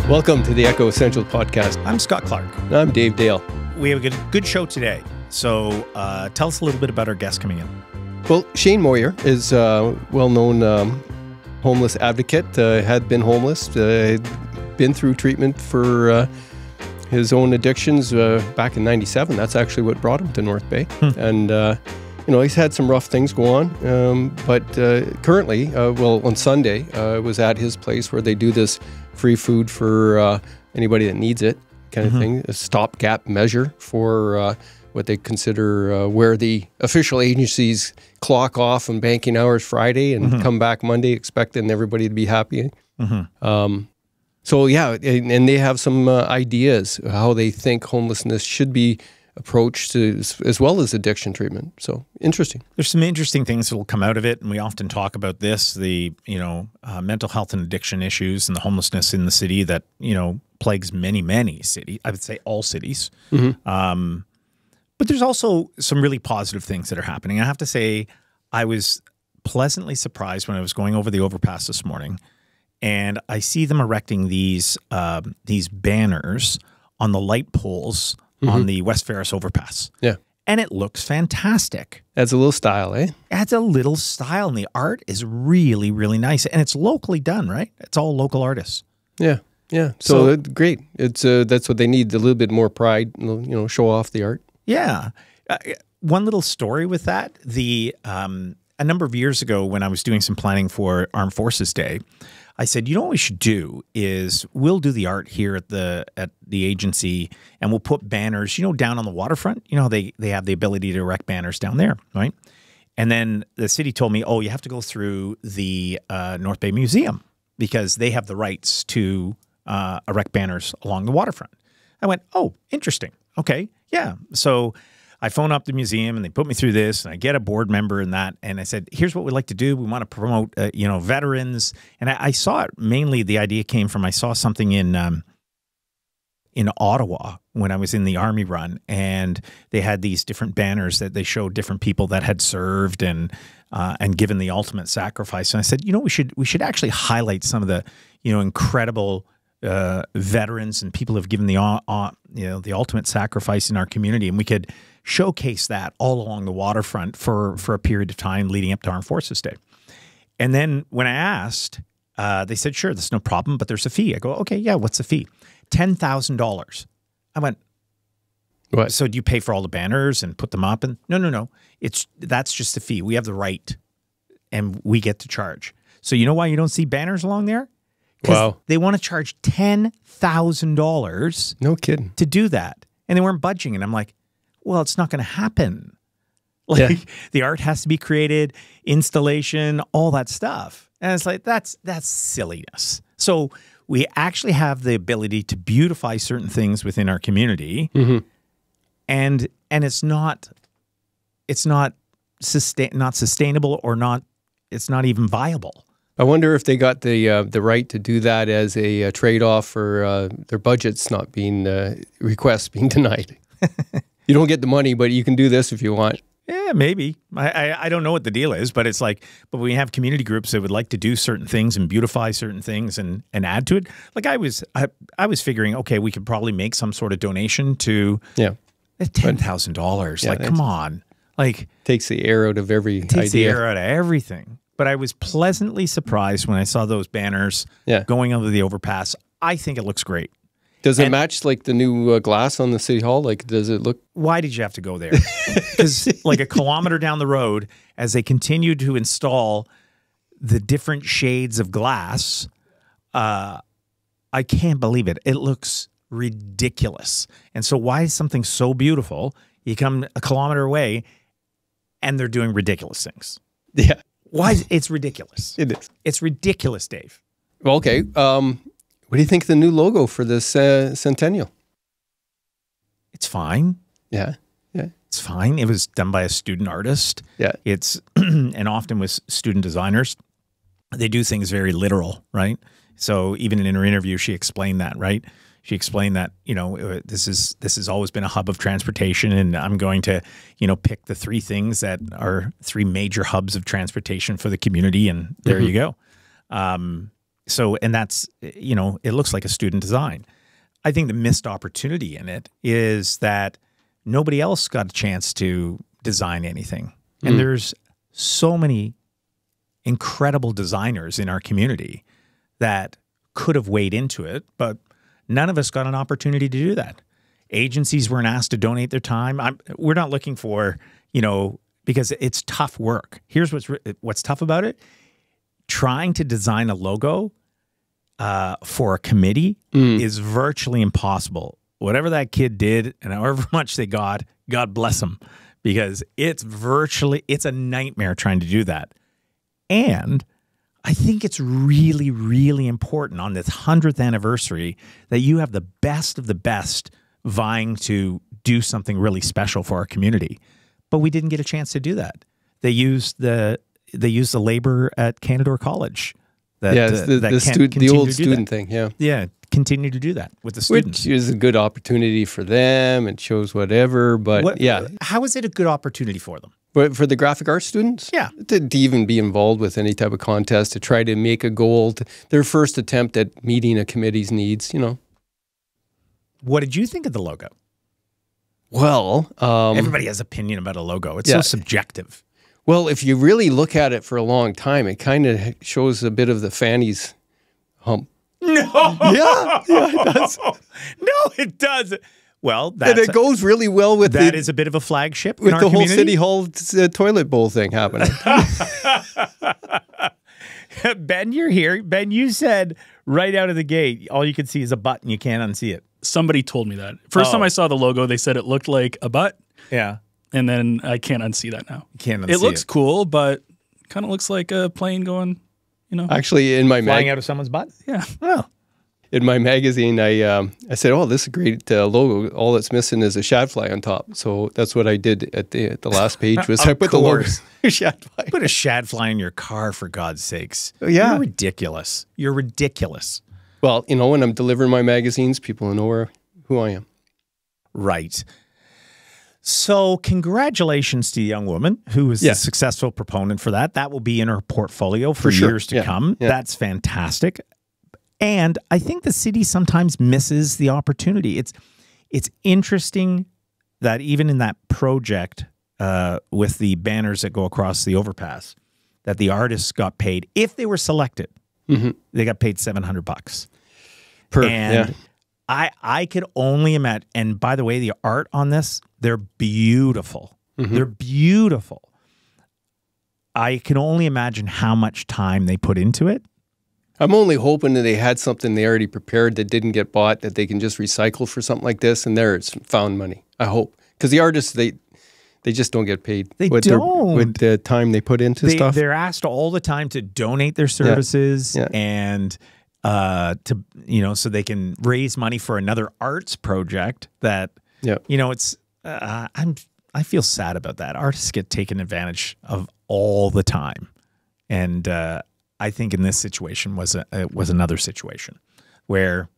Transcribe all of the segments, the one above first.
Welcome to the Echo Essential Podcast. I'm Scott Clark. I'm Dave Dale. We have a good show today. So tell us a little bit about our guest coming in. Well, Shane Moyer is a well-known homeless advocate, had been homeless, been through treatment for his own addictions back in '97. That's actually what brought him to North Bay. And, he's had some rough things go on. But currently, on Sunday, I was at his place where they do this free food for anybody that needs it kind of thing, a stopgap measure for what they consider where the official agencies clock off on banking hours Friday and come back Monday expecting everybody to be happy. So yeah, and they have some ideas how they think homelessness should be approached as well as addiction treatment. So interesting. There's some interesting things that will come out of it, and we often talk about this, the mental health and addiction issues and the homelessness in the city that plagues many cities. I would say all cities. But there's also some really positive things that are happening. I have to say, I was pleasantly surprised when I was going over the overpass this morning, and I see them erecting these banners on the light poles on the West Ferris overpass. Yeah. And it looks fantastic. Adds a little style, eh? Adds a little style, and the art is really, really nice. And it's locally done, right? It's all local artists. Yeah, yeah. So great. It's that's what they need, a little bit more pride, show off the art. Yeah. One little story with that, a number of years ago when I was doing some planning for Armed Forces Day, I said, what we should do is we'll do the art here at the agency, and we'll put banners, down on the waterfront. They have the ability to erect banners down there, right? And then the city told me, you have to go through the North Bay Museum because they have the rights to erect banners along the waterfront. I went, interesting. Okay, yeah. So I phone up the museum and they put me through this, and I get a board member in that. And I said, here's what we'd like to do. We want to promote, veterans. And I saw it mainly, the idea came from, I saw something in Ottawa when I was in the Army run, and they had these different banners that they showed different people that had served and given the ultimate sacrifice. And I said, we should actually highlight some of the, incredible veterans and people who have given the ultimate sacrifice in our community, and we could showcase that all along the waterfront for a period of time leading up to Armed Forces Day. And then when I asked, they said, sure, that's no problem, but there's a fee. I go, okay, yeah, what's the fee? $10,000. I went, what? So do you pay for all the banners and put them up? And no. That's just the fee. We have the right, and we get to charge. So you know why you don't see banners along there? Because they want to charge $10,000. No kidding. To do that. And they weren't budging. And I'm like, well, it's not going to happen. The art has to be created, installation, all that stuff. And it's like, that's silliness. So we actually have the ability to beautify certain things within our community. And it's not sustainable, or it's not even viable. I wonder if they got the right to do that as a trade-off for their budgets not being, requests being denied. You don't get the money, but you can do this if you want. Yeah, maybe. I don't know what the deal is, but it's like, but we have community groups that would like to do certain things and beautify certain things and add to it. Like I was figuring, okay, we could probably make some sort of donation to $10,000. Like, come on. Like, takes the air out of every idea. Takes the air out of everything. But I was pleasantly surprised when I saw those banners going over the overpass. I think it looks great. Does it match like the new glass on the City Hall? Like, does it look? Why did you have to go there? Because like a kilometer down the road, as they continue to install the different shades of glass, I can't believe it. It looks ridiculous. And so why is something so beautiful? You come a kilometer away and they're doing ridiculous things. Yeah. Why? It's ridiculous. It is. It's ridiculous, Dave. Well, okay. What do you think of the new logo for this centennial? It's fine. Yeah. It's fine. It was done by a student artist. Yeah. It's and often with student designers, they do things very literal, right? So even in her interview, she explained that, right? She explained that, this has always been a hub of transportation, and I'm going to, pick the three things that are three major hubs of transportation for the community, and there you go. So, and that's, you know, it looks like a student design. I think the missed opportunity in it is that nobody else got a chance to design anything. And there's so many incredible designers in our community that could have weighed into it, but none of us got an opportunity to do that. Agencies weren't asked to donate their time. We're not looking for, you know, because it's tough work. Here's what's tough about it. Trying to design a logo for a committee is virtually impossible. Whatever that kid did and however much they got, God bless them, because it's a nightmare trying to do that. And I think it's really, really important on this 100th anniversary that you have the best of the best vying to do something really special for our community. But we didn't get a chance to do that. They used the labor at Canadore College. The old student thing. Yeah, continue to do that with the students. Which is a good opportunity for them. It shows whatever, but How is it a good opportunity for them? But for the graphic arts students? Yeah. To even be involved with any type of contest, to try to make a goal, their first attempt at meeting a committee's needs, you know. What did you think of the logo? Well, everybody has opinion about a logo. It's so subjective. Well, if you really look at it for a long time, it kind of shows a bit of the fanny's hump. No. Yeah, it does. No, it does. Well, and it goes really well with that is a bit of a flagship with in our the whole community. City Hall toilet bowl thing happening. Ben, you're here. Ben, you said right out of the gate, all you can see is a butt and you can't unsee it. Somebody told me that. First time I saw the logo, they said it looked like a butt. Yeah. And then I can't unsee that now. You can't unsee it. Looks cool, but kind of looks like a plane going, you know. Actually, in my flying out of someone's butt? Yeah. Oh. In my magazine, I said, "Oh, this is a great logo. All that's missing is a shadfly on top." So that's what I did at the last page. Was I put the logo shadfly? Put a shadfly in your car, for God's sakes! Yeah, you're ridiculous. You're ridiculous. Well, you know, when I'm delivering my magazines, people know who I am. Right. So congratulations to the young woman who is a successful proponent for that. That will be in her portfolio for years to come. Yeah. That's fantastic. And I think the city sometimes misses the opportunity. It's interesting that even in that project with the banners that go across the overpass, that the artists got paid, if they were selected, they got paid $700 per. And I could only imagine. And by the way, the art on this, they're beautiful. They're beautiful. I can only imagine how much time they put into it. I'm only hoping that they had something they already prepared that didn't get bought that they can just recycle for something like this, and there it's found money. I hope, because the artists they just don't get paid. They with don't with the time they put into stuff. They're asked all the time to donate their services and to so they can raise money for another arts project. That it's I feel sad about that. Artists get taken advantage of all the time, and I think in this situation was another situation where,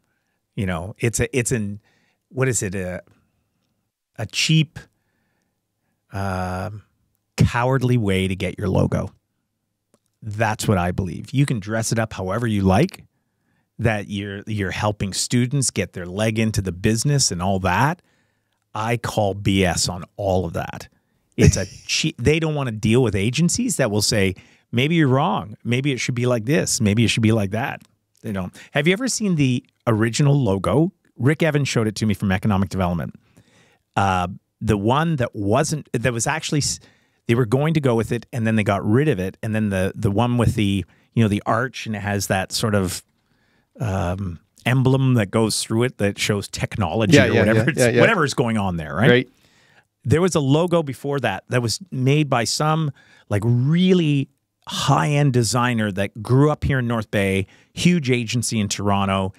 it's a cheap, cowardly way to get your logo. That's what I believe. You can dress it up however you like, that you're helping students get their leg into the business and all that. I call BS on all of that. It's a cheap. They don't want to deal with agencies that will say, maybe you're wrong. Maybe it should be like this. Maybe it should be like that. They don't. Have you ever seen the original logo? Rick Evans showed it to me from Economic Development. The one that was actually, they were going to go with it, and then they got rid of it. And then the one with the arch, and it has that sort of emblem that goes through it that shows technology or whatever. Whatever is going on there, right? Right. There was a logo before that was made by some really high-end designer that grew up here in North Bay, huge agency in Toronto,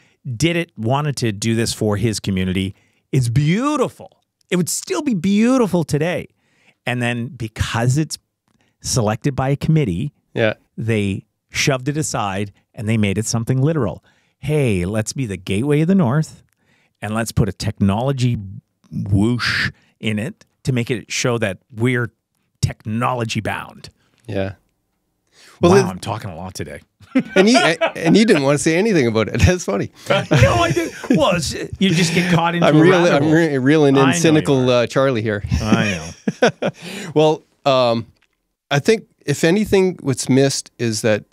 wanted to do this for his community. It's beautiful. It would still be beautiful today. And then because it's selected by a committee, they shoved it aside and they made it something literal. Hey, let's be the gateway of the North, and let's put a technology whoosh in it to make it show that we're technology bound. Yeah. Well, wow, I'm talking a lot today. and you didn't want to say anything about it. That's funny. No, I did. Well, you just get caught into I'm a reeling, rabbit hole. reeling I in know cynical Charlie here. I know. Well, I think if anything, what's missed is that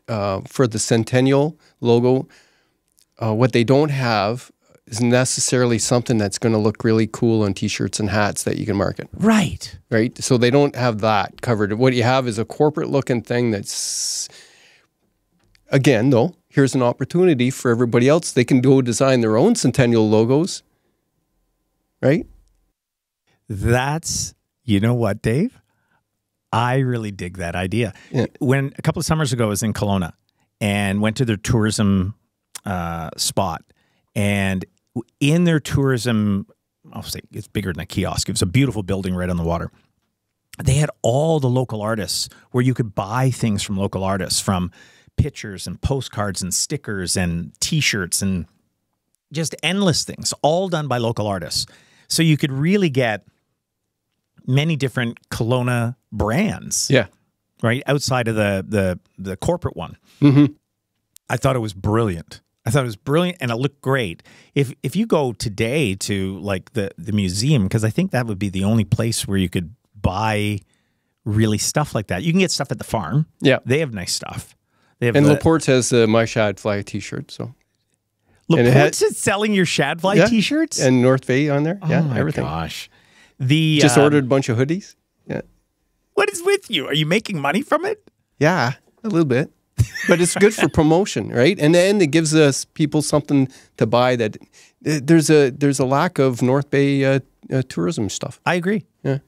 for the Centennial logo, what they don't have is necessarily something that's going to look really cool on T-shirts and hats that you can market. Right. Right? So they don't have that covered. What you have is a corporate-looking thing that's, again, though, here's an opportunity for everybody else. They can go design their own Centennial logos, right? That's, you know what, Dave? I really dig that idea. Yeah. When a couple of summers ago, I was in Kelowna and went to their tourism spot. And in their tourism, I'll say it's bigger than a kiosk. It was a beautiful building right on the water. They had all the local artists where you could buy things from local artists, from pictures and postcards and stickers and T-shirts and just endless things, all done by local artists. So you could really get many different Kelowna brands. Yeah. Right? Outside of the corporate one. Mm-hmm. I thought it was brilliant. I thought it was brilliant, and it looked great. If you go today to like the museum, because I think that would be the only place where you could buy really stuff like that. You can get stuff at the farm. Yeah. They have nice stuff. They have And Laporte has the My Shad Fly T-shirt. So Laporte's is selling your Shadfly T-shirts? And North Bay on there. Yeah, my everything. Gosh. Just ordered a bunch of hoodies. Yeah. What is with you? Are you making money from it? Yeah, a little bit. But it's good for promotion, right? And then it gives us people something to buy. That there's a lack of North Bay tourism stuff. I agree. Yeah.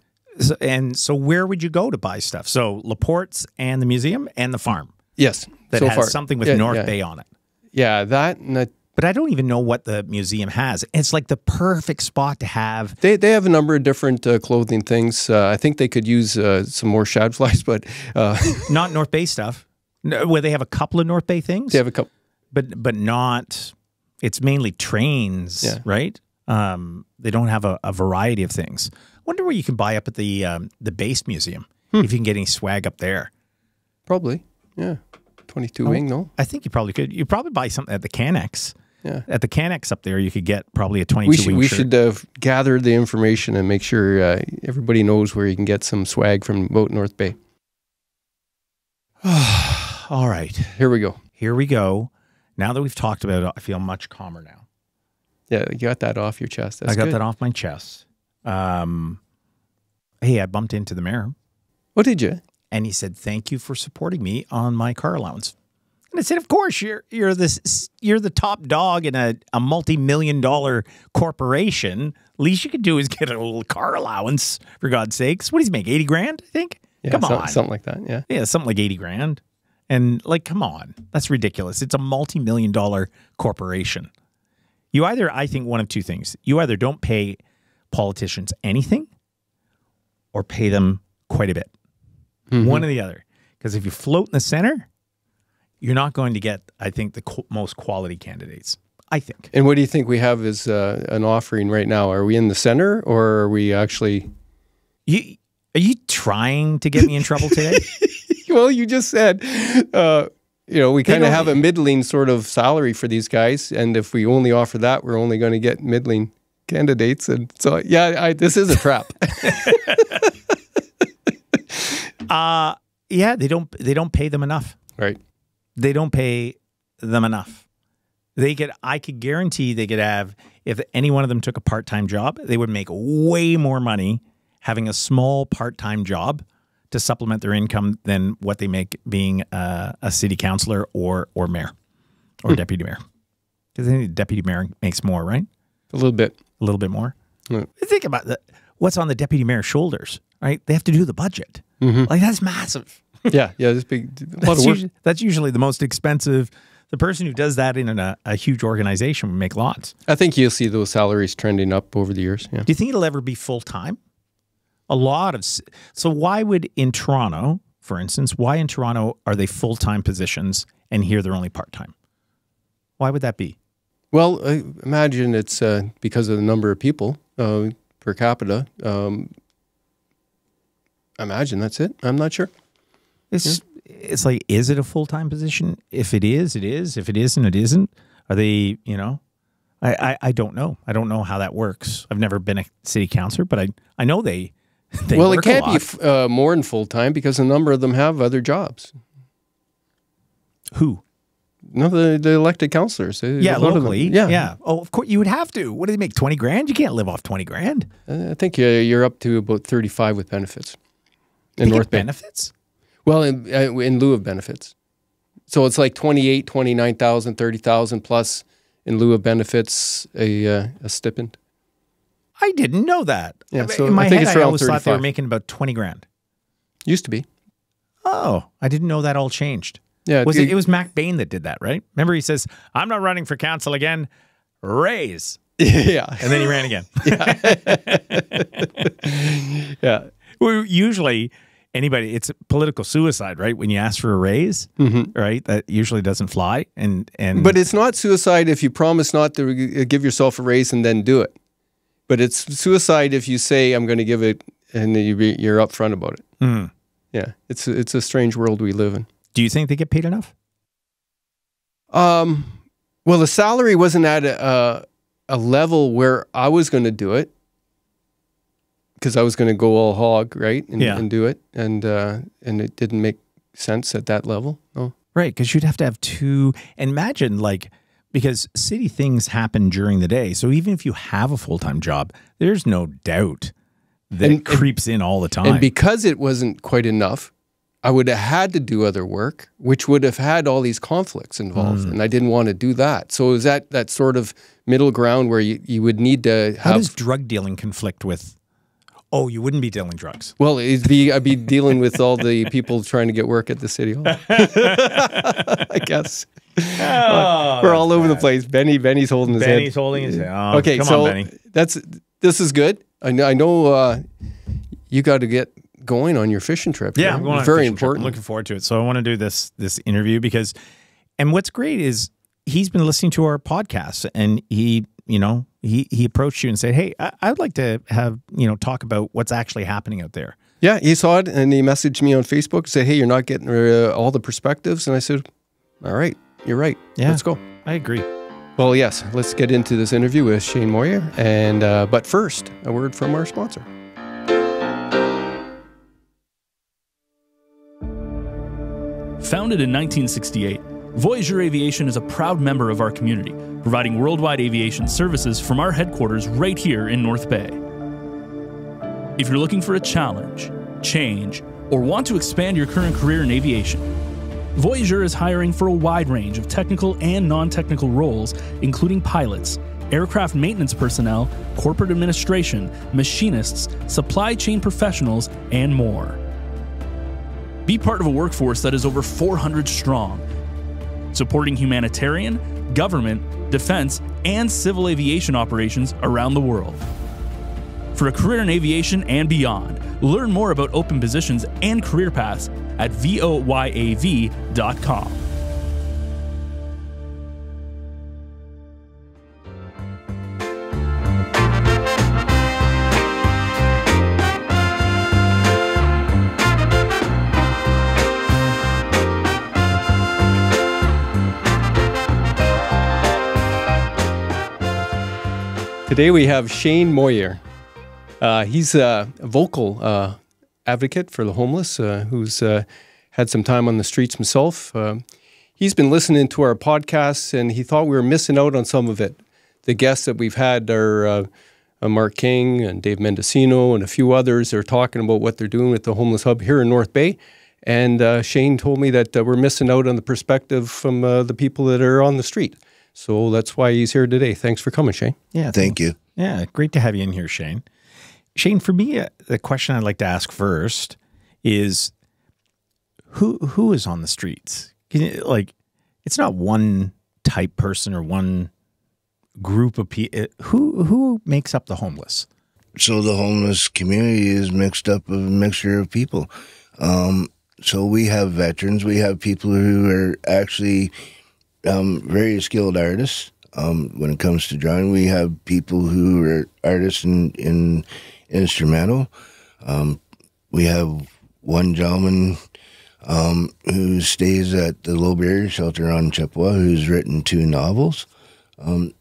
So where would you go to buy stuff? So Laporte's and the museum and the farm. Yes. That so has far. something with North Bay on it. Yeah, that and that. But I don't even know what the museum has. It's like the perfect spot to have. They have a number of different clothing things. I think they could use some more shad flies, but not North Bay stuff. No, where they have a couple of North Bay things. They have a couple, but not. It's mainly trains, right? They don't have a variety of things. Wonder where you can buy up at the Base Museum if you can get any swag up there. Probably, yeah. 22 wing, no? I think you probably could. You probably buy something at the Canex. Yeah. At the Canex up there, you could get probably a 22 wing We shirt. should gather the information and make sure everybody knows where you can get some swag from Boat North Bay. All right. Here we go. Here we go. Now that we've talked about it, I feel much calmer now. Yeah, you got that off your chest. That's I got good. that off my chest. Hey, I bumped into the mayor. What did you? And he said, "Thank you for supporting me on my car allowance." And I said, "Of course, you're the top dog in a multi-million-dollar corporation. Least you could do is get a little car allowance, for God's sakes." What does he make? 80 grand, I think? Yeah, come on. Something like that, yeah. Yeah, something like 80 grand. And like, come on. That's ridiculous. It's a multi-million-dollar corporation. You either, I think one of two things. You either don't pay politicians anything or pay them quite a bit. Mm-hmm. One or the other. Because if you float in the center, you're not going to get, I think, the most quality candidates. I think. And what do you think we have as an offering right now? Are we in the center or are we actually... Are you trying to get me in trouble today? Well, you just said, we kind of have a middling sort of salary for these guys. And if we only offer that, we're only going to get middling candidates. And so, this is a trap. They don't pay them enough. Right. They don't pay them enough. I could guarantee they could have, if any one of them took a part-time job, they would make way more money having a small part-time job to supplement their income than what they make being a city councillor or mayor or deputy mayor. Because I think the deputy mayor makes more, right? A little bit. A little bit more. Think about what's on the deputy mayor's shoulders, right? They have to do the budget. Mm-hmm. Like, that's massive. Yeah, this big. A lot of work. That's usually the most expensive. The person who does that in a huge organization would make lots. I think you'll see those salaries trending up over the years. Yeah. Do you think it'll ever be full-time? So why would in Toronto, for instance, why in Toronto are they full-time positions and here they're only part-time? Why would that be? Well, I imagine it's because of the number of people per capita. I imagine that's it. I'm not sure. it's like, is it a full-time position? If it is, it is. If it isn't, it isn't. Are they, I don't know. I don't know how that works. I've never been a city councillor, but I know they well, work it can't a lot. be more than full-time because a number of them have other jobs. Who? No, the elected councillors. Yeah, locally. Yeah. Yeah. Oh, of course, you would have to. What do they make, 20 grand? You can't live off 20 grand. I think you're up to about 35 with benefits in They get North Bay. benefits? Well, in lieu of benefits. So it's like 28, 29,000, 30,000 plus in lieu of benefits, a stipend. I didn't know that. Yeah, so in my I think head, it's I around always thought they were 35. making about 20 grand. Used to be. Oh, I didn't know that all changed. Yeah, It was Mac Bain that did that, right? Remember, he says, "I'm not running for council again. Raise." Yeah. And then he ran again. Yeah. Well, usually, it's political suicide, right? When you ask for a raise, right? That usually doesn't fly. But it's not suicide if you promise not to give yourself a raise and then do it. But it's suicide if you say, I'm going to give it, and you're upfront about it. Mm. Yeah. It's a strange world we live in. Do you think they get paid enough? Well, the salary wasn't at a level where I was going to do it because I was going to go all hog, right, and do it, and it didn't make sense at that level. No, Right, because you'd have to have two. And imagine, because city things happen during the day, so even if you have a full-time job, there's no doubt that it creeps in all the time. And because it wasn't quite enough, I would have had to do other work, which would have had all these conflicts involved, and I didn't want to do that. So it was that sort of middle ground where you would need to have... How does drug dealing conflict with... Oh, you wouldn't be dealing drugs. Well, I'd be dealing with all the people trying to get work at the city hall. I guess. We're all over the place. Benny's holding his head. Benny's holding his head. Oh, okay, come so on, Benny. this is good. I know you got to get going on your fishing trip. Yeah, right? I'm going on a Very fishing trip. important. I'm looking forward to it. So I want to do this interview because, and what's great is he's been listening to our podcast, and he approached you and said, "Hey, I'd like to have talk about what's actually happening out there." Yeah, he saw it and he messaged me on Facebook and said, "Hey, you're not getting all the perspectives." And I said, "All right, you're right. Yeah, let's go." I agree. Well, yes, let's get into this interview with Shane Moyer. And but first, a word from our sponsor. Founded in 1968, Voyager Aviation is a proud member of our community, providing worldwide aviation services from our headquarters right here in North Bay. If you're looking for a challenge, change, or want to expand your current career in aviation, Voyager is hiring for a wide range of technical and non-technical roles, including pilots, aircraft maintenance personnel, corporate administration, machinists, supply chain professionals, and more. Be part of a workforce that is over 400 strong, supporting humanitarian, government, defense, and civil aviation operations around the world. For a career in aviation and beyond, learn more about open positions and career paths at voyav.com. Today we have Shane Moyer. He's a vocal advocate for the homeless who's had some time on the streets himself. He's been listening to our podcasts and he thought we were missing out on some of it. The guests that we've had are Mark King and Dave Mendocino and a few others are talking about what they're doing with the Homeless Hub here in North Bay. And Shane told me that we're missing out on the perspective from the people that are on the street. So that's why he's here today. Thanks for coming, Shane. Yeah, Thank you. Yeah, great to have you in here, Shane. Shane, for me, the question I'd like to ask first is, who is on the streets? It's not one type person or one group of people. Who makes up the homeless? So the homeless community is mixed up of a mixture of people. So we have veterans. We have people who are actually very skilled artists. When it comes to drawing, we have people who are artists in instrumental. We have one gentleman who stays at the Low Barrier Shelter on Chippewa, who's written 2 novels. A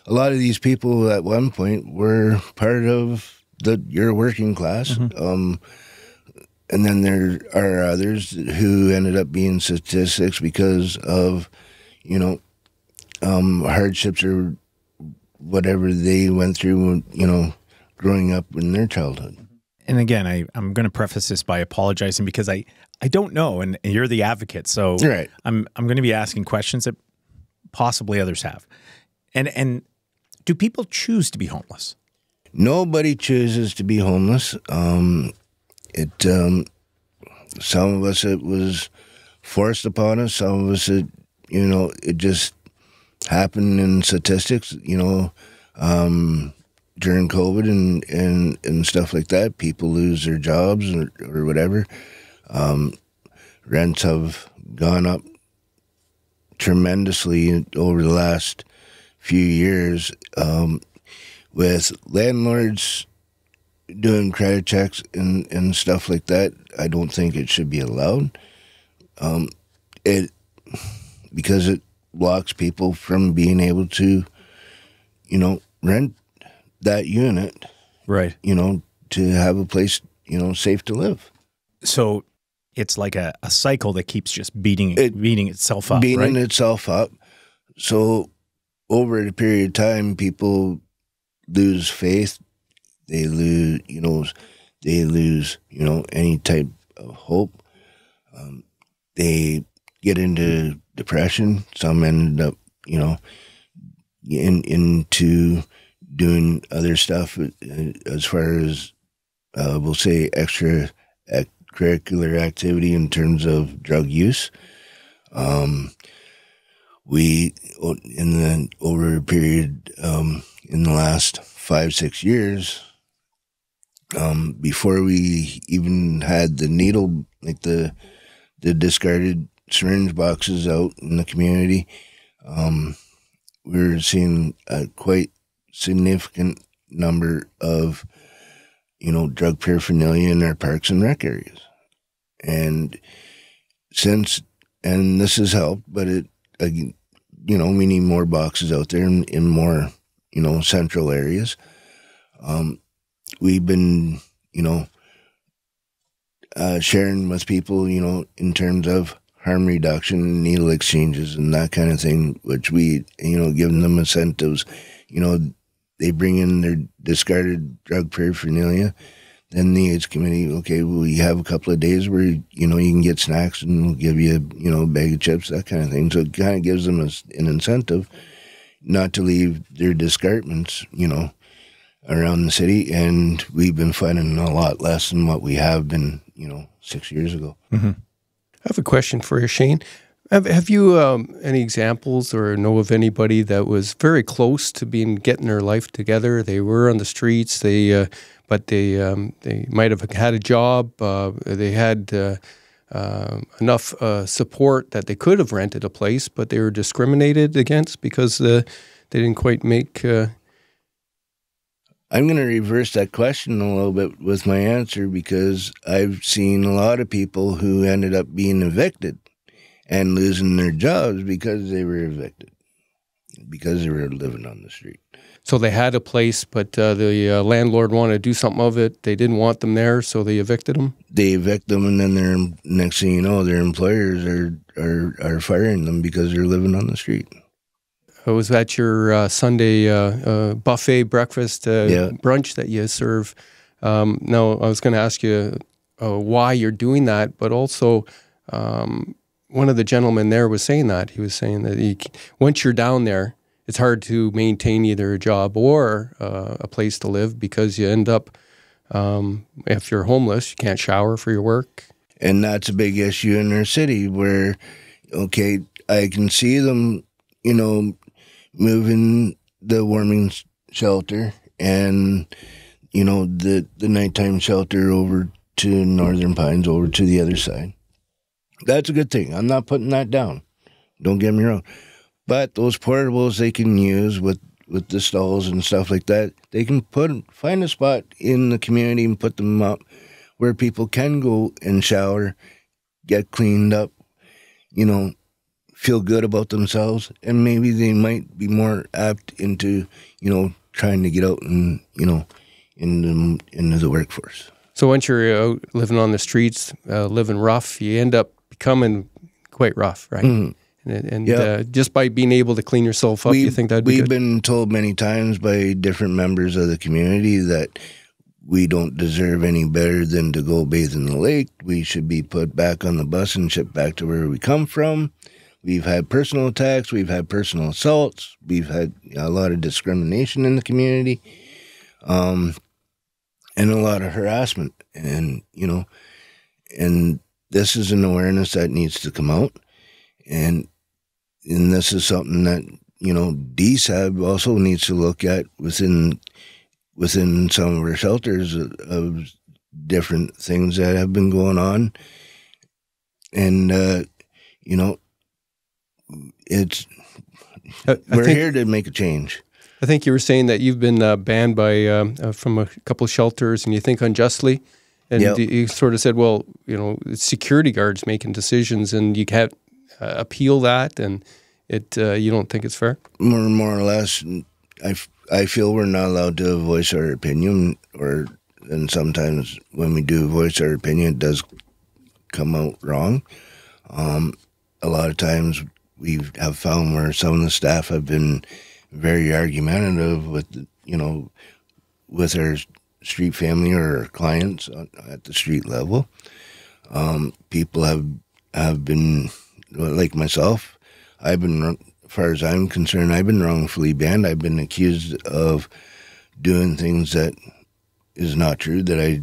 lot of these people at one point were part of your working class. And then there are others who ended up being statistics because of, hardships or whatever they went through, growing up in their childhood. And again, I'm going to preface this by apologizing because I don't know, and you're the advocate, so right. I'm going to be asking questions that possibly others have. And do people choose to be homeless? Nobody chooses to be homeless. Some of us, it was forced upon us. Some of us, it just happened in statistics, during COVID and stuff like that. People lose their jobs or whatever. Rents have gone up tremendously over the last few years, with landlords doing credit checks and stuff like that. I don't think it should be allowed. Because it blocks people from being able to, rent that unit, right? To have a place, safe to live. So it's like a cycle that keeps just beating itself up, beating right? itself up. So over a period of time, people lose faith. They lose, any type of hope. They get into depression. Some end up, into doing other stuff as far as, we'll say, extracurricular activity in terms of drug use. Over a period, in the last 5-6 years, before we even had the needle, like the discarded syringe boxes out in the community, we were seeing a quite significant number of, drug paraphernalia in our parks and rec areas. And this has helped, but we need more boxes out there in more, central areas. We've been, sharing with people, in terms of harm reduction, needle exchanges, and that kind of thing, which we, giving them incentives. They bring in their discarded drug paraphernalia. Then the AIDS committee, okay, we have a couple of days where, you can get snacks and we'll give you, a bag of chips, that kind of thing. So it kind of gives them an incentive not to leave their discardments, around the city. And we've been finding a lot less than what we have been, 6 years ago. Mm-hmm. I have a question for you, Shane. Have you any examples or know of anybody that was very close to getting their life together? They were on the streets, but they might have had a job. They had enough support that they could have rented a place, but they were discriminated against because they didn't quite make. I'm going to reverse that question a little bit with my answer, because I've seen a lot of people who ended up being evicted and losing their jobs because they were evicted, because they were living on the street. So they had a place, but the landlord wanted to do something of it. They didn't want them there, so they evicted them? They evict them, and then next thing you know, their employers are firing them because they're living on the street. Was that your Sunday buffet breakfast brunch that you serve? No, I was going to ask you why you're doing that, but also one of the gentlemen there was saying that. He was saying that once you're down there, it's hard to maintain either a job or a place to live, because you end up, if you're homeless, you can't shower for your work. And that's a big issue in our city where, okay, I can see them, moving the warming shelter and, the nighttime shelter over to Northern Pines, over to the other side. That's a good thing. I'm not putting that down. Don't get me wrong. But those portables they can use with the stalls and stuff like that, they can find a spot in the community and put them up where people can go and shower, get cleaned up, feel good about themselves, and maybe they might be more apt into, trying to get out and, into the workforce. So once you're out living on the streets, living rough, you end up becoming quite rough, right? Mm-hmm. And just by being able to clean yourself up, you think that'd be good? We've been told many times by different members of the community that we don't deserve any better than to go bathe in the lake. We should be put back on the bus and shipped back to where we come from. We've had personal attacks. We've had personal assaults. We've had a lot of discrimination in the community, and a lot of harassment. And, and this is an awareness that needs to come out. And this is something that, DSAB also needs to look at within some of our shelters of different things that have been going on. And, we're here to make a change. I think you were saying that you've been banned by from a couple of shelters, and you think unjustly. And you sort of said, well, it's security guards making decisions, and you can't appeal that, and you don't think it's fair? More or less, I feel we're not allowed to voice our opinion, and sometimes when we do voice our opinion, it does come out wrong. A lot of times we have found where some of the staff have been very argumentative with, with our street family or our clients at the street level. People have been, like myself, I've been, as far as I'm concerned, I've been wrongfully banned. I've been accused of doing things that is not true, that I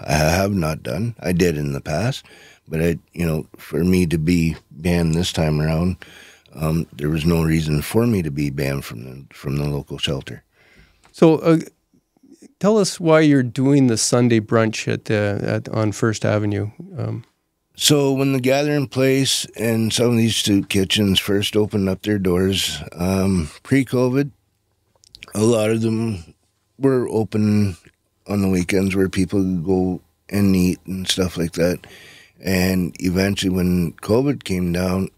have not done. I did in the past, but for me to be banned this time around, there was no reason for me to be banned from the local shelter. So, tell us why you're doing the Sunday brunch on First Avenue. So when the Gathering Place and some of these soup kitchens first opened up their doors, pre-COVID, a lot of them were open on the weekends where people could go and eat and stuff like that. And eventually when COVID came down,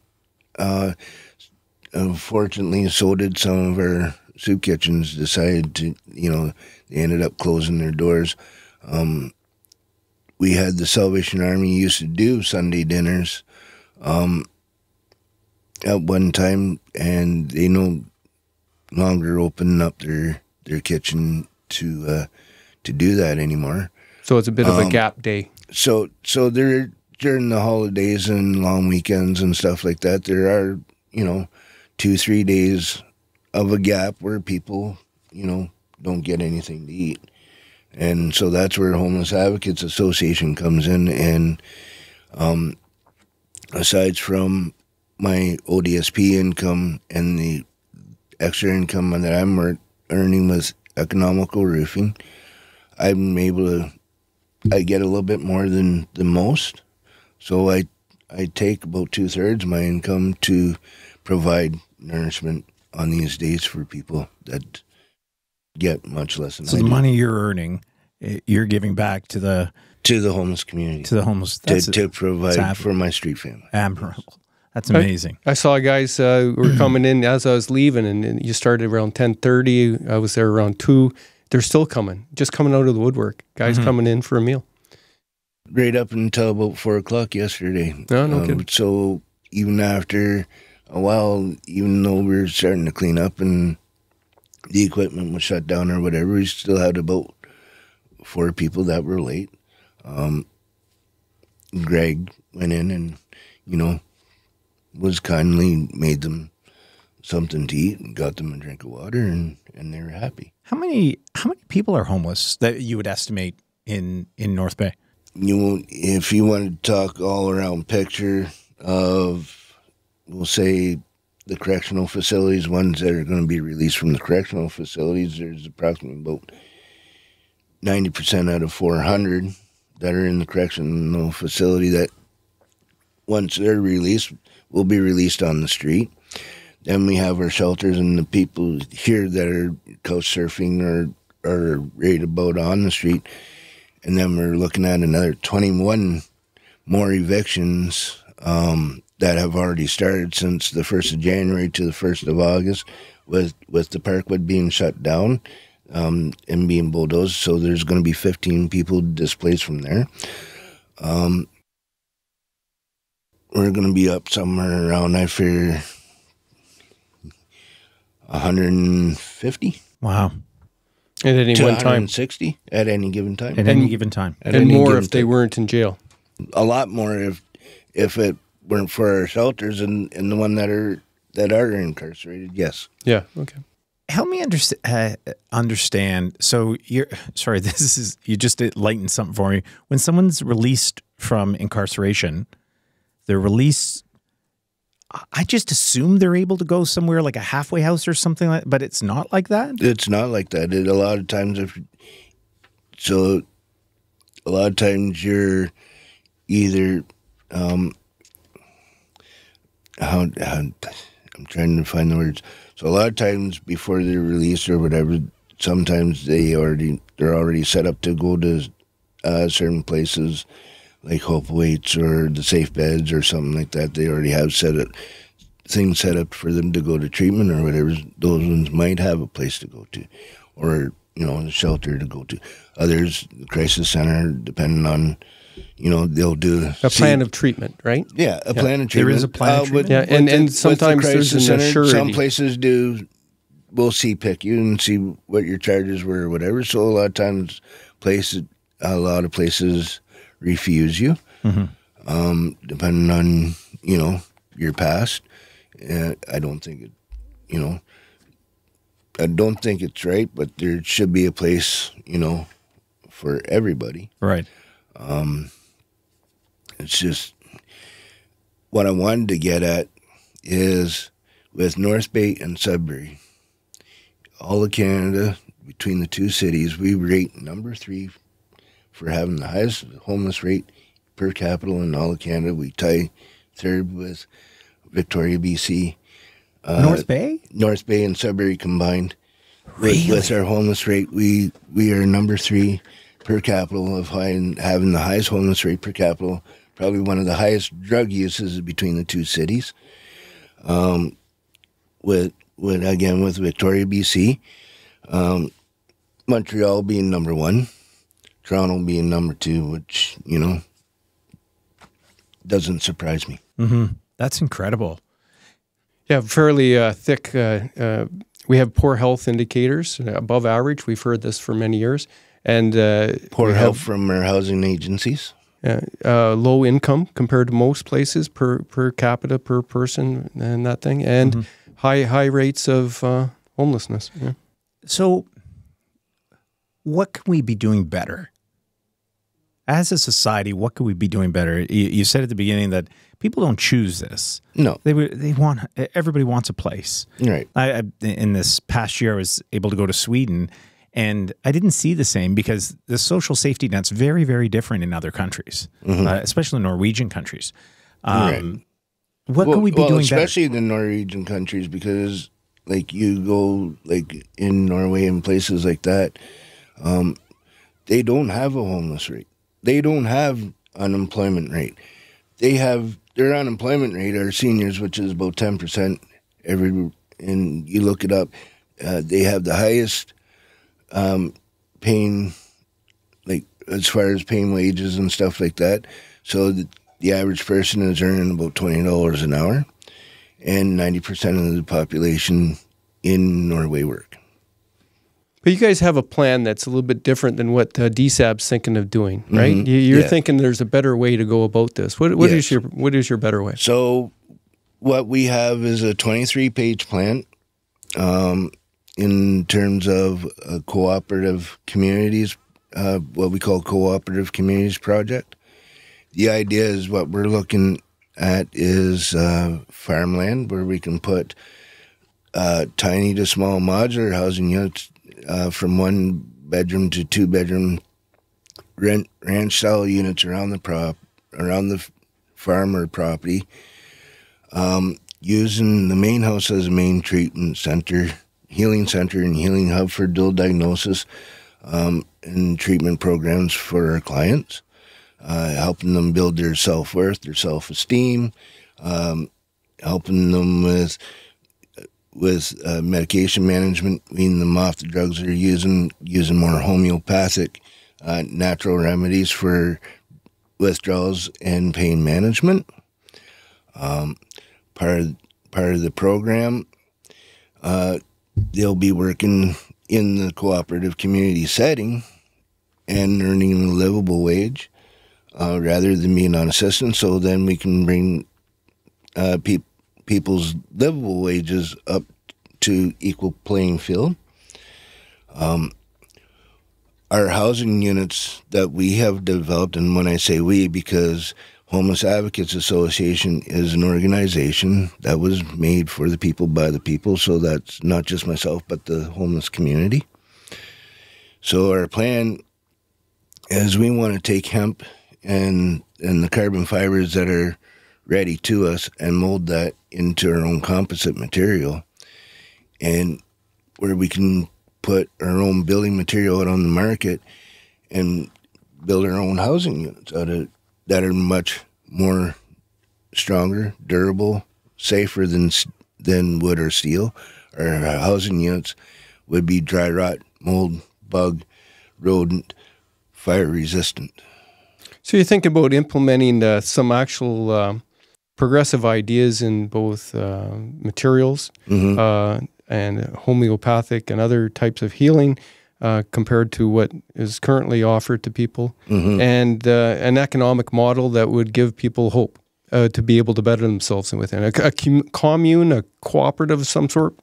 unfortunately, so did some of our soup kitchens decided to, they ended up closing their doors. We had the Salvation Army used to do Sunday dinners at one time, and they no longer open up their kitchen to do that anymore. So it's a bit of a gap day. So there, during the holidays and long weekends and stuff like that, there are 2-3 days of a gap where people don't get anything to eat. And so that's where Homeless Advocates Association comes in. And aside from my ODSP income and the extra income that I'm earning with economical roofing, I'm able to, I get a little bit more than most. So I take about 2/3 of my income to provide nourishment on these days for people that get much less than I do. So the money you're earning, you're giving back to the homeless community, to the homeless, to provide for my street family. Admirable. That's amazing. I saw guys who were coming in as I was leaving, and you started around 10:30. I was there around 2. They're still coming, just coming out of the woodwork. Guys coming in for a meal. Right up until about 4 o'clock yesterday. No kidding. So even after a while, even though we were starting to clean up and the equipment was shut down or whatever, we still had about 4 people that were late. Greg went in and, was kindly made them something to eat and got them a drink of water, and they were happy. How many people are homeless that you would estimate in North Bay? If you want to talk all around picture of, we'll say, the correctional facilities, ones that are going to be released from the correctional facilities, there's approximately about 90% out of 400 that are in the correctional facility that once they're released, will be released on the street. Then we have our shelters and the people here that are couch surfing or ready to boat on the street. and then we're looking at another 21 more evictions that have already started since the 1st of January to the 1st of August, with the Parkwood being shut down and being bulldozed. So there's going to be 15 people displaced from there. We're going to be up somewhere around, I fear, 150. Wow. At any to one time. 160 at any given time. At any given time. And more if they weren't in jail. A lot more if it weren't for our shelters and the one that are incarcerated. Yes. Yeah. Okay. Help me understand. So you just lightened something for me. When someone's released from incarceration, they're released. I just assume they're able to go somewhere like a halfway house or something like that, but it's not like that? It's not like that. A lot of times you're either I'm trying to find the words. So a lot of times before they're released or whatever, sometimes they're already set up to go to certain places like Hope Waits or the Safe Beds or something like that. They already have things set up for them to go to treatment or whatever. Those ones might have a place to go to, or a shelter to go to. Others, the crisis center, depending on, they'll do a plan of treatment, right? Yeah, a plan of treatment. There is a plan of treatment. And sometimes there's an assurity. Some places will pick you and see what your charges were or whatever. So a lot of times, a lot of places refuse you, depending on your past. I don't think it's right, but there should be a place for everybody. Right. It's just what I wanted to get at is with North Bay and Sudbury, all of Canada, between the two cities, we rate number 3 for having the highest homeless rate per capita in all of Canada. We tie 3rd with Victoria, BC. North Bay? North Bay and Sudbury combined. Really? With our homeless rate, we are number 3 per capita of having the highest homeless rate per capita. Probably one of the highest drug uses between the two cities. With Victoria, BC, Montreal being number 1, Toronto being number 2, which doesn't surprise me. Mm-hmm. That's incredible. Yeah, fairly thick. We have poor health indicators, above average. We've heard this for many years. And poor health from our housing agencies. Low income compared to most places per capita, per person, and that thing. And high rates of homelessness. Yeah. So what can we be doing better? As a society, what could we be doing better? You said at the beginning that people don't choose this. No, everybody wants a place. Right. In this past year, I was able to go to Sweden, and I didn't see the same because the social safety net's very, very different in other countries, especially Norwegian countries. Right. What can we be doing especially better? the Norwegian countries, because like you go like in Norway and places like that, they don't have a homeless rate. They don't have unemployment rate. They have their unemployment rate are seniors, which is about 10%. And you look it up, they have the highest paying, like as far as paying wages and stuff like that. So the average person is earning about $20 an hour, and 90% of the population in Norway work. But you guys have a plan that's a little bit different than what DSAB's thinking of doing, right? You're thinking there's a better way to go about this. What is your better way? So what we have is a 23-page plan in terms of cooperative communities, what we call cooperative communities project. The idea is what we're looking at is farmland where we can put tiny to small modular housing units from 1-bedroom to 2-bedroom ranch-style units around the farm or property, using the main house as a main treatment center, healing center, and healing hub for dual diagnosis and treatment programs for our clients, helping them build their self-worth, their self-esteem, helping them with medication management, weaning them off the drugs they're using more homeopathic, natural remedies for withdrawals and pain management. Part of the program, they'll be working in the cooperative community setting and earning a livable wage rather than being on assistance. So then we can bring people's livable wages up to equal playing field. Our housing units that we have developed, and when I say we, because Homeless Advocates Association is an organization that was made for the people by the people, so that's not just myself, but the homeless community. So our plan is we want to take hemp and the carbon fibers that are ready to us and mold that into our own composite material, and where we can put our own building material out on the market and build our own housing units out of that are much more stronger, durable, safer than wood or steel. Our housing units would be dry rot, mold, bug, rodent, fire resistant. So you think about implementing some actual progressive ideas in both materials and homeopathic and other types of healing compared to what is currently offered to people, and an economic model that would give people hope to be able to better themselves within a commune, a cooperative of some sort?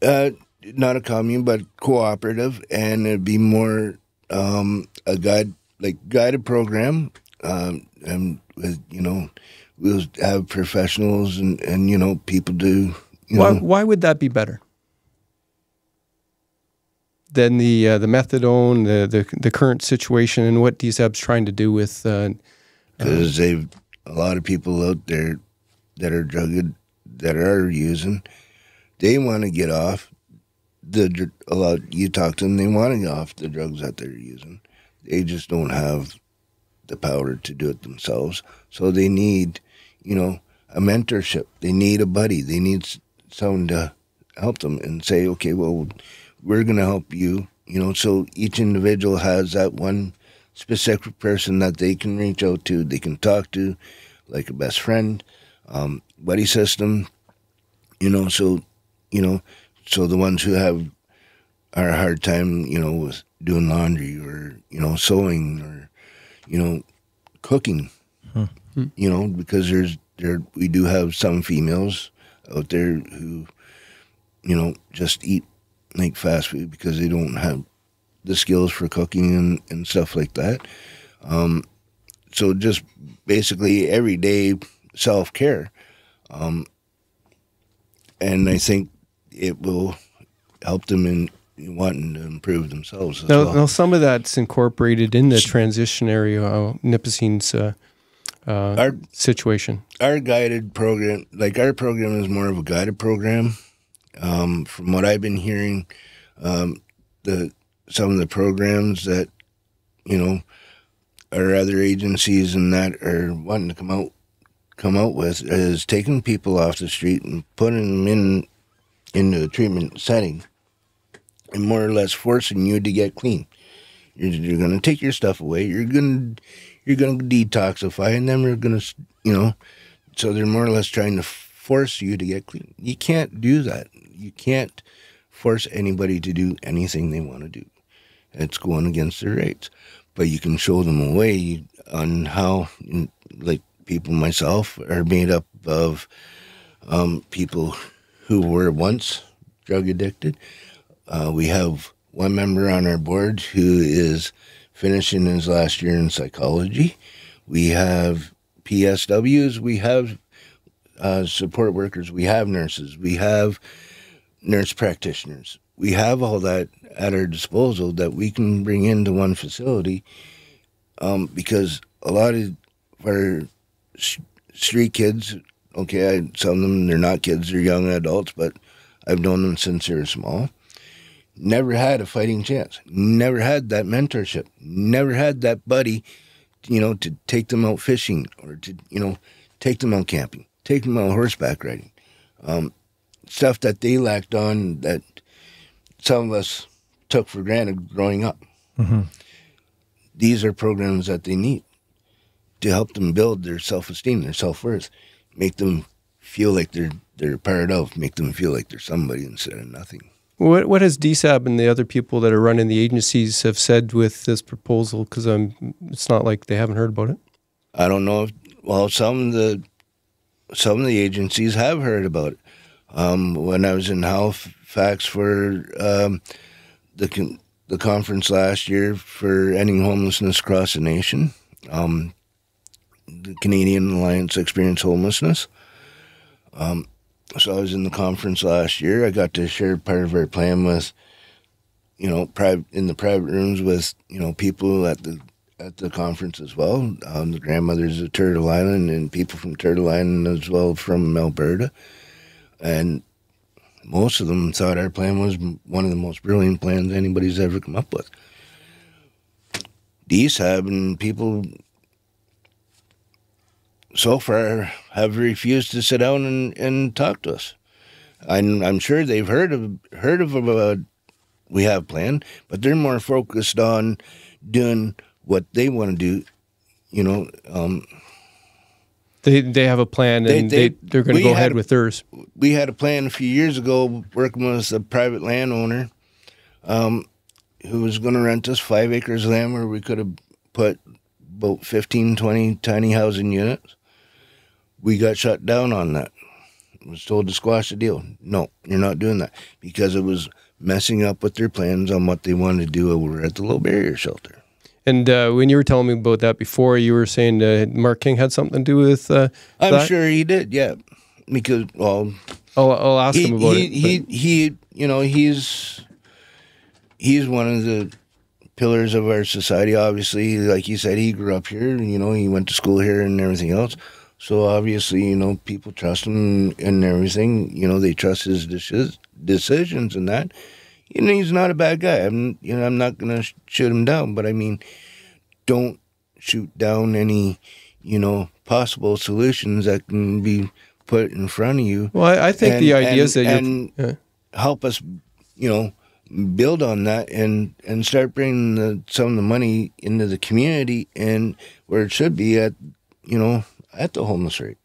Not a commune, but cooperative, and it'd be more a guided program, and with, we'll have professionals and people do. Why would that be better than the methadone, the current situation, and what DSAB's trying to do with? Because they've a lot of people out there that are drugged, that are using, they want to get off you talk to them, they want to get off the drugs that they're using. They just don't have the power to do it themselves. So they need, a mentorship. They need a buddy. They need someone to help them and say, okay, well, we're going to help you. So each individual has that one specific person that they can reach out to, they can talk to, like a best friend, buddy system, so the ones who have a hard time, with doing laundry or, sewing or, cooking, because we do have some females out there who, just eat like fast food because they don't have the skills for cooking and stuff like that. So just basically everyday self-care. And I think it will help them in wanting to improve themselves as well. Now, some of that's incorporated in the transitionary Nipissing's situation. Our guided program, our program is more of a guided program. From what I've been hearing, some of the programs that, our other agencies and that are wanting to come out with is taking people off the street and putting them into a treatment setting and more or less forcing you to get clean. You're going to take your stuff away. You're going to detoxify, and then we're going to, so they're more or less trying to force you to get clean. You can't do that. You can't force anybody to do anything they want to do. It's going against their rights. But you can show them a way on how, people, myself, are made up of people who were once drug addicted. We have one member on our board who is finishing his last year in psychology. We have PSWs. We have support workers. We have nurses. We have nurse practitioners. We have all that at our disposal that we can bring into one facility, because a lot of our street kids, some of them, they're not kids, they're young adults, but I've known them since they were small. never had a fighting chance, never had that mentorship, never had that buddy, to take them out fishing or to, take them out camping, take them out horseback riding. Stuff that they lacked on that some of us took for granted growing up. Mm-hmm. These are programs that they need to help them build their self-esteem, their self-worth, make them feel like they're part of, make them feel like they're somebody instead of nothing. What has DSAB and the other people that are running the agencies have said with this proposal? Because it's not like they haven't heard about it. I don't know if some of the agencies have heard about it. When I was in Halifax for the conference last year for ending homelessness across the nation, the Canadian Alliance Experience Homelessness. So I was in the conference last year. I got to share part of our plan with, in the private rooms with, people at the conference as well. The grandmothers of Turtle Island and people from Turtle Island as well from Alberta. And most of them thought our plan was one of the most brilliant plans anybody's ever come up with. DSAB and people so far have refused to sit down and talk to us. I'm sure they've heard of we have planned, but they're more focused on doing what they want to do. They have a plan, and they're going to go ahead with theirs. We had a plan a few years ago working with a private landowner who was going to rent us 5 acres of land where we could have put about 15, 20 tiny housing units. We got shut down on that. I was told to squash the deal. No, you're not doing that, because it was messing up with their plans on what they wanted to do over at the Low Barrier Shelter. And when you were telling me about that before, you were saying Mark King had something to do with I'm that? sure he did, yeah. Because, I'll ask him about it. He's one of the pillars of our society, obviously. Like you said, he grew up here, he went to school here and everything else. So obviously, people trust him and everything. They trust his decisions and that. He's not a bad guy. I'm not going to shoot him down, but I mean, don't shoot down any, possible solutions that can be put in front of you. Well, I think the idea is that help us, build on that and start bringing some of the money into the community and where it should be at the homeless rate.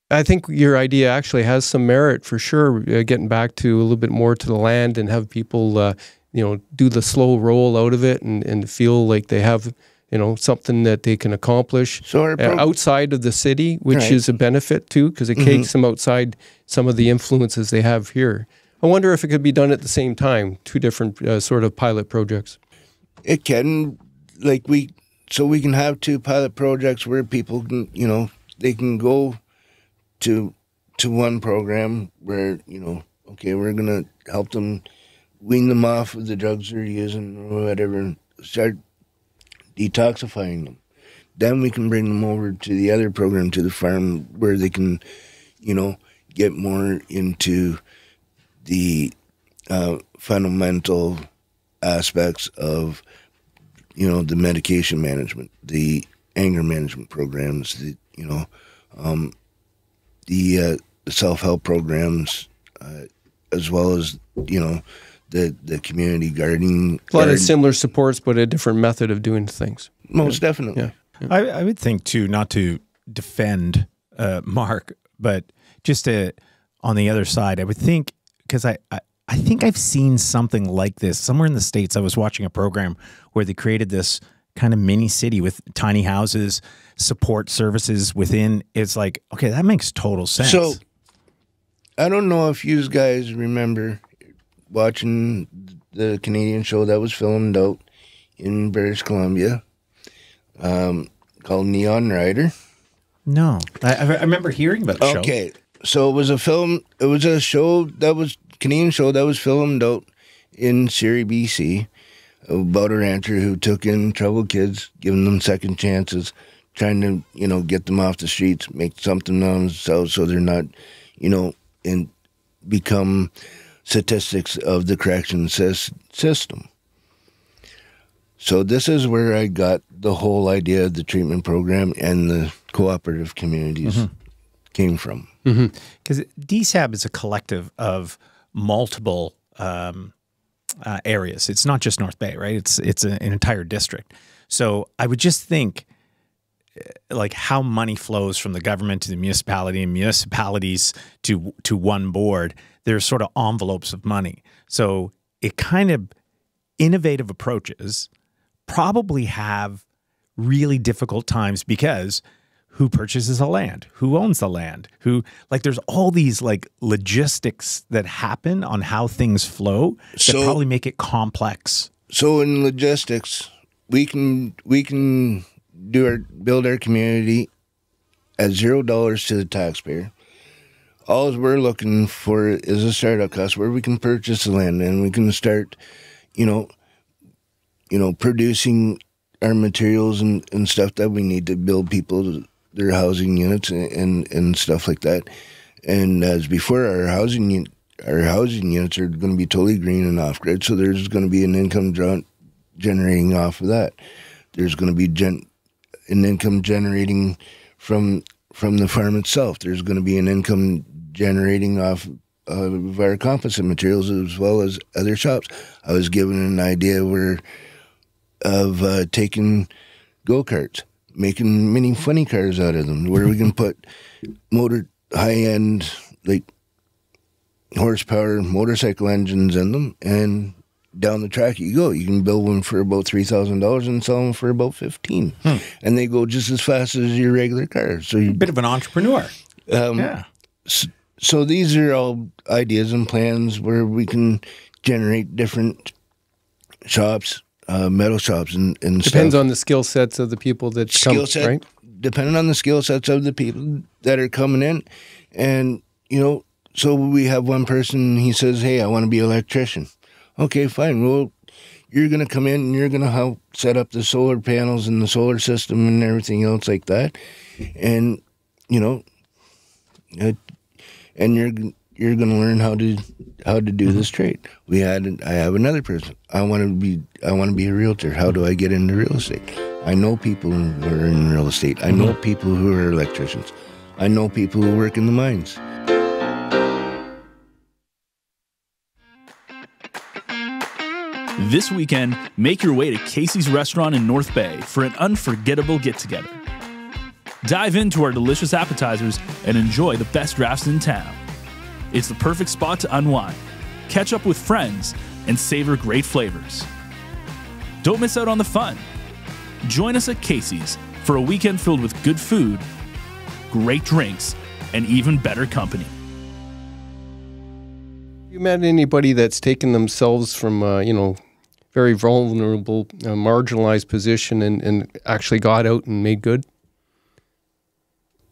I think your idea actually has some merit for sure, getting back to a little bit more to the land and have people, do the slow roll out of it and feel like they have, something that they can accomplish outside of the city, which is a benefit too, because it takes them outside some of the influences they have here. I wonder if it could be done at the same time, 2 different sort of pilot projects. It can, so we can have 2 pilot projects where people can, they can go to one program where, okay, we're going to help them wean them off of the drugs they're using or whatever and start detoxifying them. Then we can bring them over to the other program, to the farm, where they can, get more into the fundamental aspects of, the medication management, the anger management programs, the self-help programs, as well as, the community gardening. A lot of similar supports, but a different method of doing things. Most definitely. Yeah. I would think, too, not to defend Mark, but just on the other side, I would think, because I think I've seen something like this somewhere in the States. I was watching a program where they created this kind of mini city with tiny houses, support services within. It's like, okay, that makes total sense. So I don't know if you guys remember watching the Canadian show that was filmed out in British Columbia called Neon Rider. No, I remember hearing about the show. Okay, so it was a Canadian show that was filmed out in Surrey, BC, about a rancher who took in troubled kids, giving them second chances, trying to, get them off the streets, make something of themselves so they're not, and become statistics of the correction system. So this is where I got the whole idea of the treatment program and the cooperative communities came from. Because DSAB is a collective of multiple areas. It's not just North Bay, right? It's an entire district. So I would just think like how money flows from the government to the municipality and municipalities to one board. There's sort of envelopes of money. So it kind of innovative approaches probably have really difficult times because who purchases the land? Who owns the land? There's all these like logistics that happen on how things flow that probably make it complex. So in logistics, we can build our community at $0 to the taxpayer. All we're looking for is a startup cost where we can purchase the land and we can start, producing our materials and stuff that we need to build people their housing units and stuff like that. And as before, our housing units are going to be totally green and off grid, so there's going to be an income generating off of that. There's going to be an income generating from the farm itself. There's going to be an income generating off of our composite materials as well as other shops. I was given an idea of taking go-karts, making mini funny cars out of them, where we can put high-end, like, horsepower motorcycle engines in them, and down the track you go. You can build one for about $3,000 and sell them for about $15,000. And they go just as fast as your regular car. So you're a bit of an entrepreneur. Yeah. So these are all ideas and plans where we can generate different shops, metal shops and Depends stuff. on the skill sets of the people that come, right? Depending on the skill sets of the people that are coming in. And, so we have one person, he says, hey, I want to be an electrician. Okay, fine. Well, you're going to come in and you're going to help set up the solar panels and the solar system and everything else like that. And, and you're going to learn how to do this trade. I have another person. I want to be a realtor. How do I get into real estate? I know people who are in real estate. I know people who are electricians. I know people who work in the mines. This weekend, make your way to Casey's Restaurant in North Bay for an unforgettable get-together. Dive into our delicious appetizers and enjoy the best drafts in town. It's the perfect spot to unwind, catch up with friends, and savor great flavors. Don't miss out on the fun. Join us at Casey's for a weekend filled with good food, great drinks, and even better company. You met anybody that's taken themselves from, very vulnerable, marginalized position and actually got out and made good?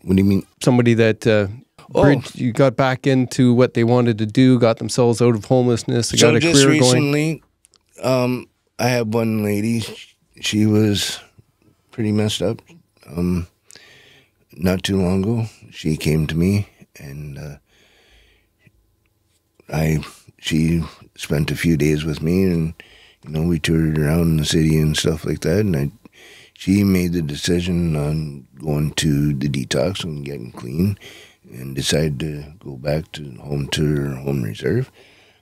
What do you mean? Somebody that you got back into what they wanted to do, got themselves out of homelessness, got a just career recently, I had one lady. She was pretty messed up. Not too long ago, she came to me and she spent a few days with me, and we toured around the city and stuff like that. And she made the decision on going to the detox and getting clean, and decided to go back to her home reserve.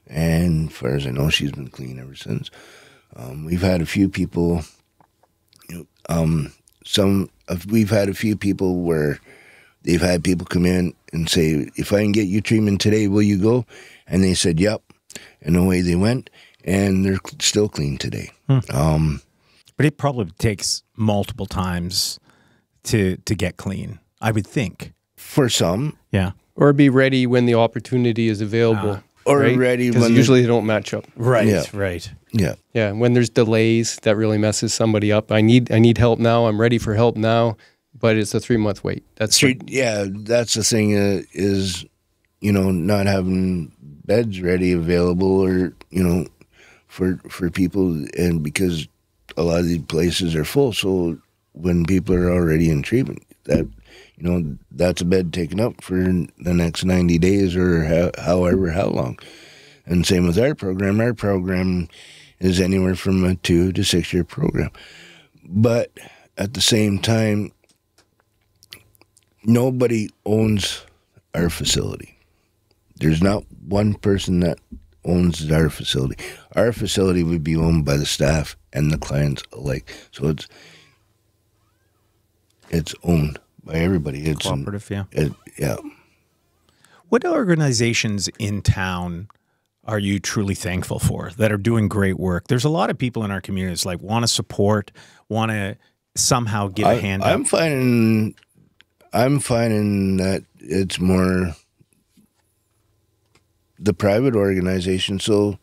And as far as I know, she's been clean ever since. We've had a few people. We've had a few people where they've had people come in and say, "If I can get you treatment today, will you go?" And they said, "Yep." And away they went, and they're still clean today. But it probably takes multiple times to get clean, I would think. For some. Yeah. Or be ready when the opportunity is available. Or right? ready because when usually they don't match up. Right, Yeah. right. Yeah. Yeah, when there's delays, that really messes somebody up. I need help now. I'm ready for help now, but it's a 3-month wait. That's that's the thing is, not having beds ready available, or for people, and because a lot of these places are full. So when people are already in treatment, that's a bed taken up for the next 90 days or how long. And same with our program. Our program is anywhere from a 2 to 6 year program. But at the same time, nobody owns our facility. There's not one person that owns our facility. Our facility would be owned by the staff and the clients alike. So it's owned by everybody. It's Cooperative, yeah. Yeah. What organizations in town are you truly thankful for that are doing great work? There's a lot of people in our communities like want to support, want to somehow give a hand I'm up. I'm finding that it's more the private organization. So,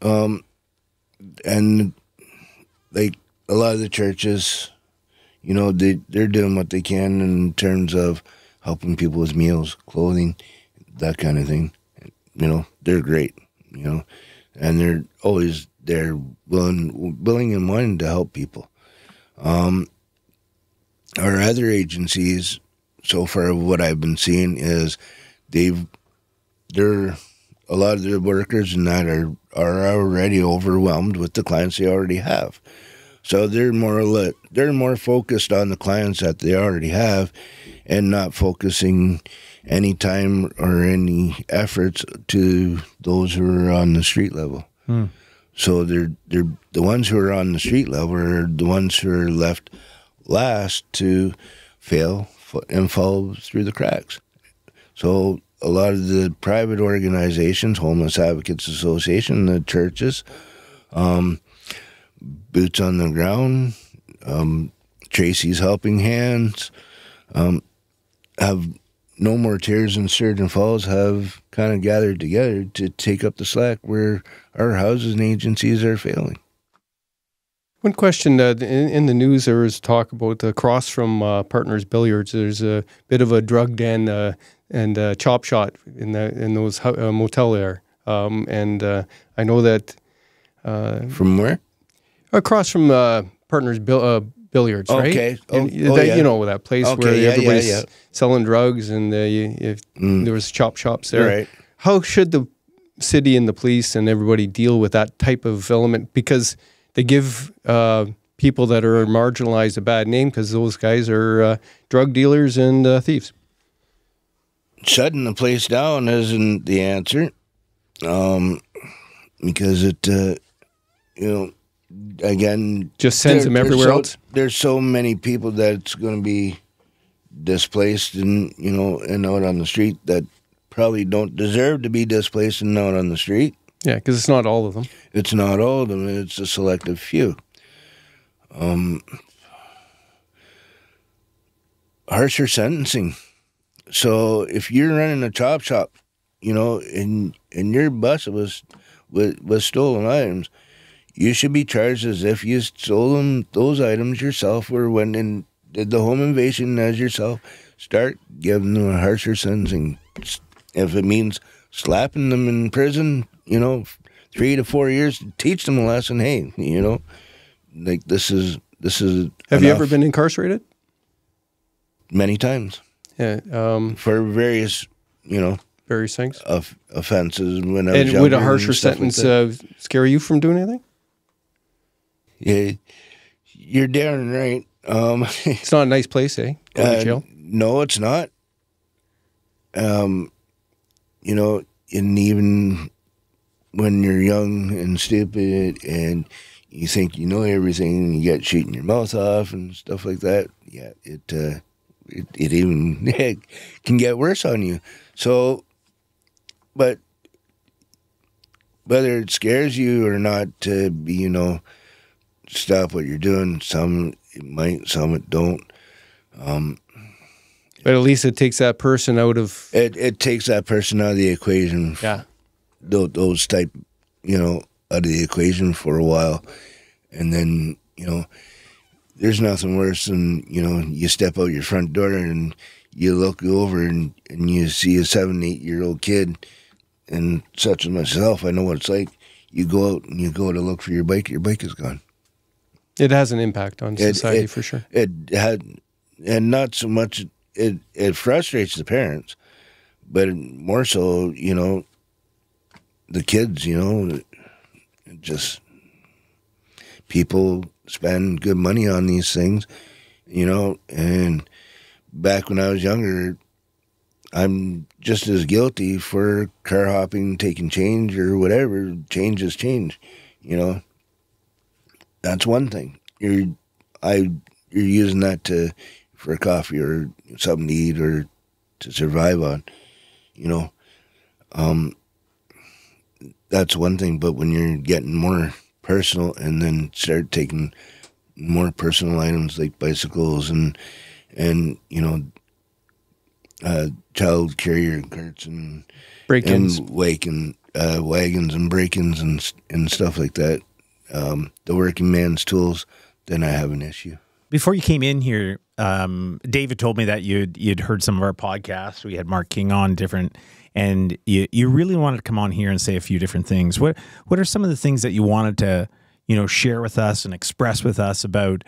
and like a lot of the churches, you know, they're doing what they can in terms of helping people with meals, clothing, that kind of thing. You know, they're great, you know, and they're always there willing and wanting to help people. Our other agencies, so far what I've been seeing is they're a lot of the workers and that are already overwhelmed with the clients they already have. So they're more focused on the clients that they already have and not focusing any time or any efforts to those who are on the street level. So they're the ones who are on the street level are the ones who are left last to fail and fall through the cracks. So a lot of the private organizations, Homeless Advocates Association, the churches, Boots on the Ground, Tracy's Helping Hands, have No More Tears in Sturgeon Falls have kind of gathered together to take up the slack where our housing agencies are failing. One question, in the news there was talk about across from Partners Billiards, there's a bit of a drug den and chop shop in those motel there. And I know that... From where? Across from Partners Billiards, right? Okay. You know, that place where everybody's selling drugs and there was chop shops there. Right. How should the city and the police and everybody deal with that type of element? Because they give people that are marginalized a bad name because those guys are drug dealers and thieves. Shutting the place down isn't the answer, because it, you know, again, just sends them everywhere else. There's so many people that's going to be displaced and, you know, and out on the street that probably don't deserve to be displaced and out on the street. Yeah, because it's not all of them. It's not all of them. It's a selective few. Harsher sentencing. So if you're running a chop shop, you know, and your bus was stolen items, you should be charged as if you stole those items yourself or went and did the home invasion as yourself. Start giving them a harsher sentencing. If it means slapping them in prison, you know, 3 to 4 years, teach them a lesson. Hey, you know, like this is. Have you ever been incarcerated? Many times. Yeah. For various, you know, various things. Offenses. When I was and would a younger harsher and stuff sentence like scare you from doing anything? Yeah, you're darn right. It's not a nice place, eh? Going to jail. No, it's not. You know, and even when you're young and stupid and you think you know everything and you get shooting your mouth off and stuff like that, yeah, it even can get worse on you. So, but whether it scares you or not to be, you know, stop what you're doing, some it might, some it don't. But at least it takes that person out of... It takes that person out of the equation. Yeah. Those type, you know, out of the equation for a while. And then, you know, there's nothing worse than, you know, you step out your front door and you look over and you see a 7-8-year-old kid, and such as myself, I know what it's like. You go out and you go to look for your bike is gone. It has an impact on society for sure. It had, and not so much... It frustrates the parents, but more so, you know, the kids, just people spend good money on these things, and back when I was younger, I'm just as guilty for car hopping, taking change or whatever. Change is change, That's one thing. You're using that for a coffee or something to eat or to survive on, That's one thing. But when you're getting more personal and then start taking more personal items like bicycles and child carrier carts and Break-ins. and wagons and break-ins and stuff like that, the working man's tools, then I have an issue. Before you came in here, David told me that you'd heard some of our podcasts. We had Mark King on and you really wanted to come on here and say a few different things. What are some of the things that you wanted to, share with us and express with us about,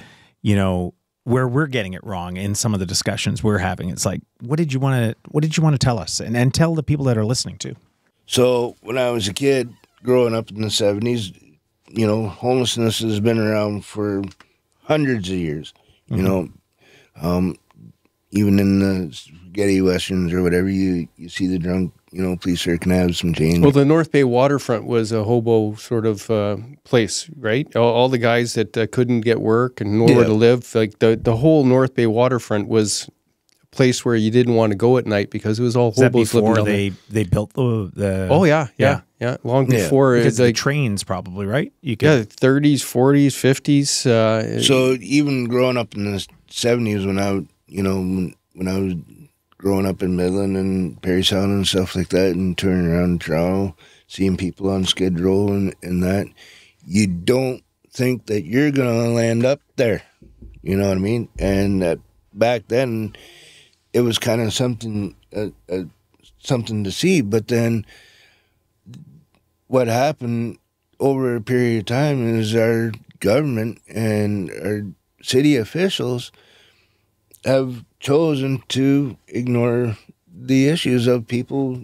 where we're getting it wrong in some of the discussions we're having? It's like, what did you want to tell us and tell the people that are listening to? So when I was a kid growing up in the 70s, homelessness has been around for hundreds of years, even in the spaghetti westerns or whatever, you see the drunk, police are, can I have some change? Well, the North Bay waterfront was a hobo sort of place, right? All the guys that couldn't get work and nowhere to live, like the whole North Bay waterfront was a place where you didn't want to go at night because it was all hobos living down there. They built the Oh yeah, long before because the trains probably, right? 30s, 40s, 50s. So even growing up in the 70s when I was growing up in Midland and Parry Sound and stuff like that and turning around in Toronto, seeing people on Skid Row and that, you don't think that you're going to land up there. You know what I mean? And back then, it was kind of something to see. But then what happened over a period of time is our government and our city officials have chosen to ignore the issues of people,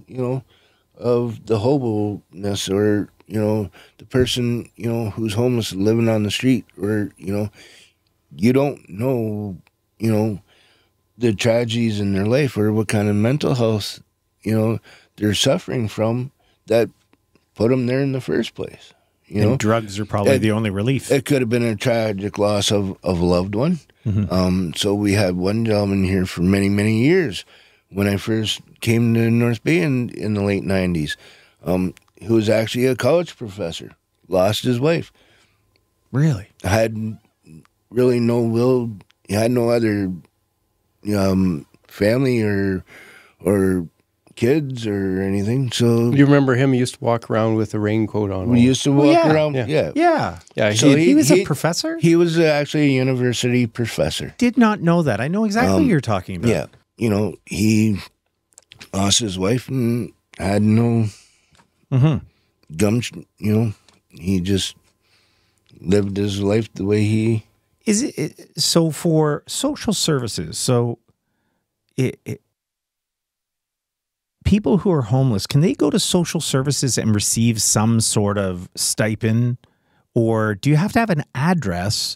of the hobo-ness or, the person, who's homeless and living on the street or, you don't know, the tragedies in their life or what kind of mental health, they're suffering from that put them there in the first place. And drugs are probably the only relief. It could have been a tragic loss of a loved one. Mm-hmm. So we had one gentleman here for many, many years when I first came to North Bay in the late 90s, who was actually a college professor, lost his wife. Really? Had really no will. He had no other family or kids or anything. So you remember him? He used to walk around with a raincoat on. We used to walk around. Yeah. So he was a professor? He was actually a university professor. Did not know that. I know exactly what you're talking about. Yeah. He lost his wife and had no gumption. He just lived his life the way he... Is it so for social services? So people who are homeless, can they go to social services and receive some sort of stipend, or do you have to have an address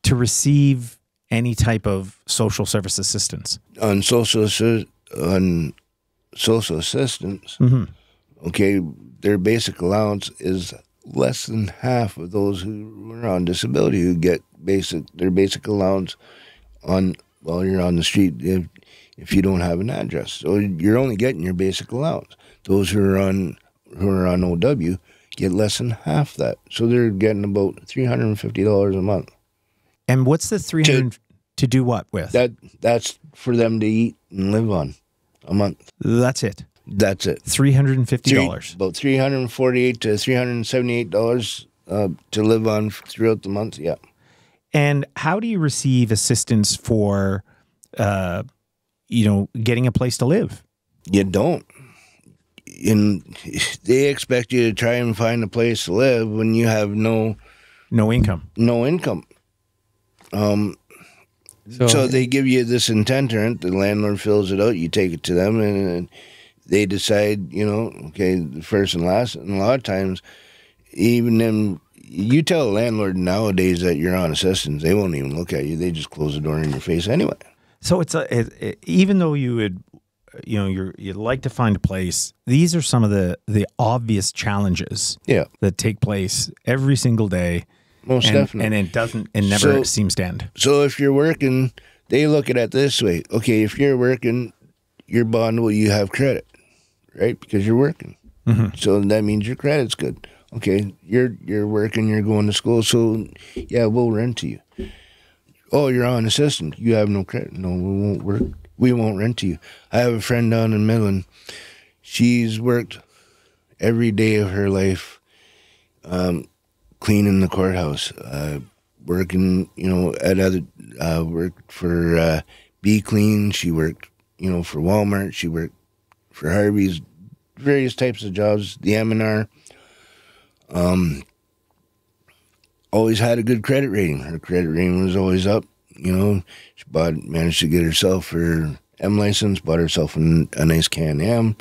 to receive any type of social service assistance? On social assistance, okay, their basic allowance is less than half of those who are on disability who get their basic allowance while you're on the street if you don't have an address. So you're only getting your basic allowance. Those who are on OW get less than half that. So they're getting about $350 a month. And what's the $300 to do what with? That's for them to eat and live on a month. That's it. That's it. $350. About $348 to $378 to live on throughout the month. Yeah. And how do you receive assistance for, getting a place to live? You don't. They expect you to try and find a place to live when you have no income. No income. So they give you this intent rent. The landlord fills it out. You take it to them, and they decide, okay, the first and last. And a lot of times, even them, you tell a landlord nowadays that you're on assistance, they won't even look at you. They just close the door in your face anyway. So it's even though you would, you'd like to find a place, these are some of the obvious challenges that take place every single day. Most definitely. And it never seems to end. So if you're working, they look at it this way. Okay, if you're working, you're bondable, you have credit, right? Because you're working. Mm-hmm. So that means your credit's good. Okay, you're working, you're going to school, so yeah, we'll rent to you. Oh, you're on assistance. You have no credit. No, we won't work. We won't rent to you. I have a friend down in Midland. She's worked every day of her life cleaning the courthouse, working, at other, worked for Be Clean. She worked, for Walmart. She worked for Harvey's, various types of jobs, the M&R. Always had a good credit rating. Her credit rating was always up. She managed to get herself her M license, bought herself a nice Can-Am.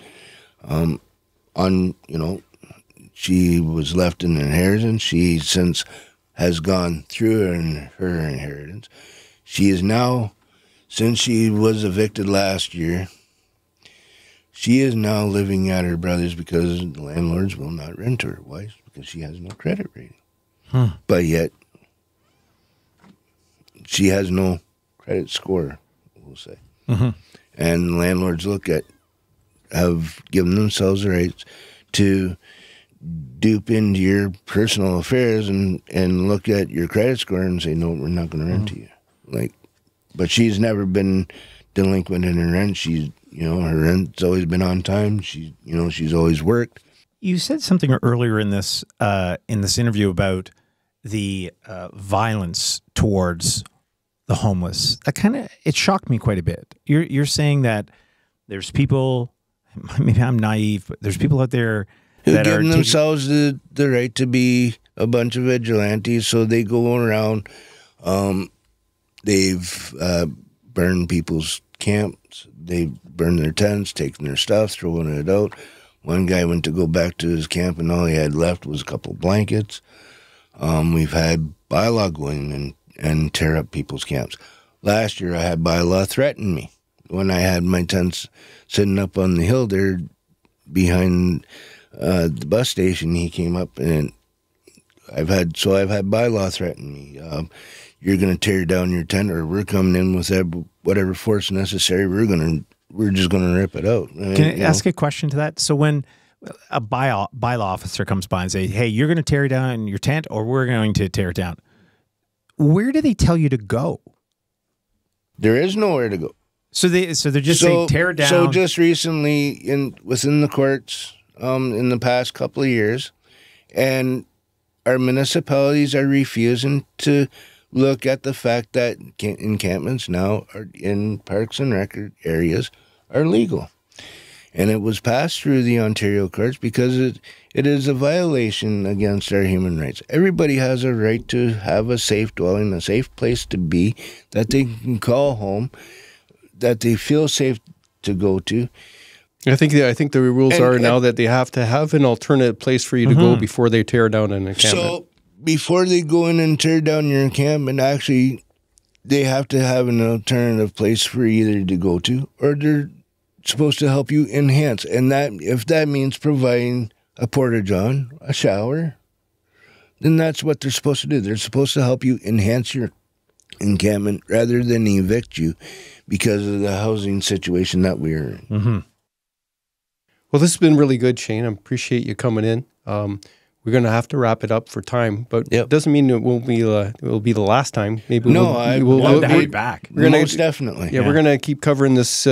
She was left an inheritance. She since has gone through her inheritance. She is now, since she was evicted last year, she is now living at her brother's because the landlords will not rent her. Why? Because she has no credit rating. But yet, she has no credit score, we'll say. Mm-hmm. And landlords have given themselves the rights to dupe into your personal affairs and look at your credit score and say, no, we're not going to rent to you. But she's never been delinquent in her rent. She's, her rent's always been on time. She's always worked. You said something earlier in this interview about the violence towards the homeless. That it shocked me quite a bit. You're saying that there's people, maybe I'm naive, but there's people out there who that give are themselves the right to be a bunch of vigilantes. So they go around. They've burned people's camps. They've burned their tents, taken their stuff, throwing it out. One guy went to go back to his camp, and all he had left was a couple blankets. We've had bylaw go in and tear up people's camps. Last year, I had bylaw threaten me. When I had my tents sitting up on the hill there behind the bus station, he came up, and I've had bylaw threaten me. You're going to tear down your tent, or we're coming in with whatever force necessary. We're just going to rip it out. Can I ask a question to that? So when a bylaw officer comes by and say, hey, you're going to tear down your tent or we're going to tear it down, where do they tell you to go? There is nowhere to go. So they're just saying tear it down. So just recently within the courts in the past couple of years, and our municipalities are refusing to look at the fact that encampments now are in parks and rec areas are legal. And it was passed through the Ontario courts because it is a violation against our human rights. Everybody has a right to have a safe dwelling, a safe place to be, that they can call home, that they feel safe to go to. I think the rules are now that they have to have an alternate place for you to go before they tear down an encampment. So before they go in and tear down your encampment, actually, they have to have an alternative place for you either to go to, or they're supposed to help you enhance. And that, if that means providing a porta-john, a shower, then that's what they're supposed to do. They're supposed to help you enhance your encampment rather than evict you because of the housing situation that we're in. Mm-hmm. Well, this has been really good, Shane. I appreciate you coming in. We're going to have to wrap it up for time, but it doesn't mean it won't be. It will be the last time. Maybe we'll have you back. Most definitely. Yeah, we're going to keep covering this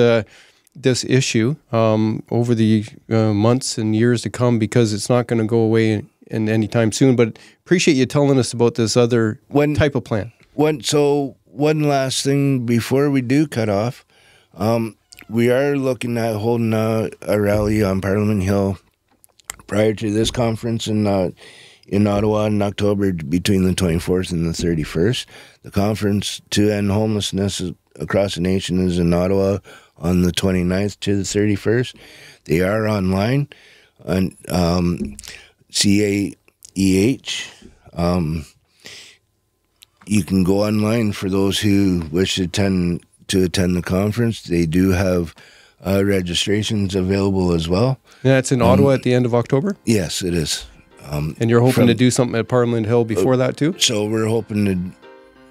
this issue over the months and years to come because it's not going to go away in anytime soon. But appreciate you telling us about this other type of plan. One last thing before we do cut off, we are looking at holding a rally on Parliament Hill prior to this conference in Ottawa in October between the 24th and the 31st. The conference to end homelessness across the nation is in Ottawa on the 29th to the 31st. They are online on CAEH. You can go online for those who wish to attend the conference. They do have registrations available as well. Yeah, it's in Ottawa at the end of October? Yes, it is. And you're hoping to do something at Parliament Hill before that too? So we're hoping to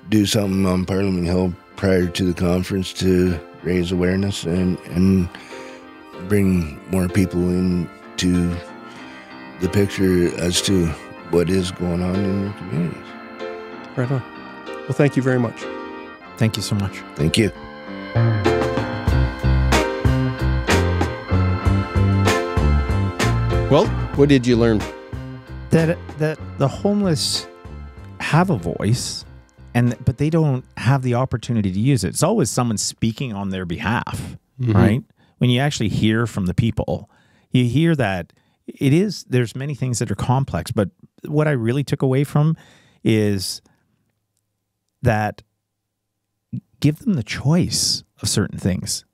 do something on Parliament Hill prior to the conference to raise awareness and bring more people into the picture as to what is going on in their communities. Right on. Well, thank you very much. Thank you so much. Thank you. Well, what did you learn? That the homeless have a voice, but they don't have the opportunity to use it. It's always someone speaking on their behalf, right? When you actually hear from the people, you hear that there's many things that are complex, but what I really took away from is that give them the choice of certain things.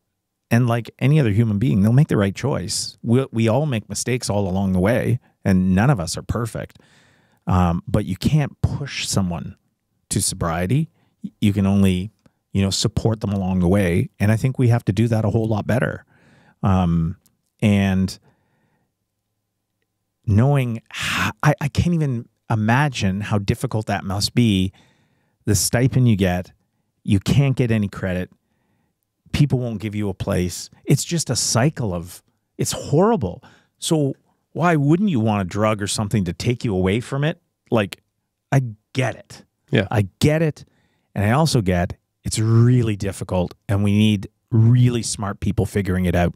And like any other human being, they'll make the right choice. We all make mistakes all along the way, and none of us are perfect. But you can't push someone to sobriety. You can only, support them along the way. And I think we have to do that a whole lot better. And knowing I can't even imagine how difficult that must be. The stipend you get, you can't get any credit. People won't give you a place. It's just a cycle it's horrible. So why wouldn't you want a drug or something to take you away from it? Like, I get it. Yeah. I get it. And I also get it's really difficult, and we need really smart people figuring it out.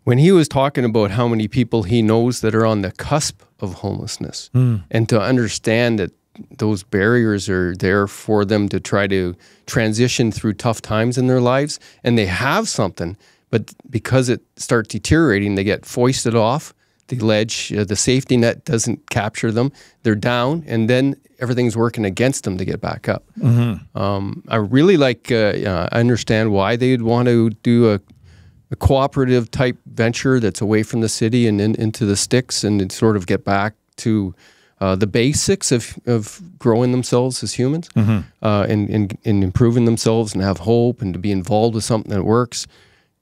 When he was talking about how many people he knows that are on the cusp of homelessness, and to understand that those barriers are there for them to try to transition through tough times in their lives, and they have something, but because it starts deteriorating, they get foisted off the ledge, the safety net doesn't capture them, they're down, and then everything's working against them to get back up. I really I understand why they'd want to do a cooperative type venture that's away from the city and into the sticks, and sort of get back to the basics of growing themselves as humans, and improving themselves, and have hope, and to be involved with something that works,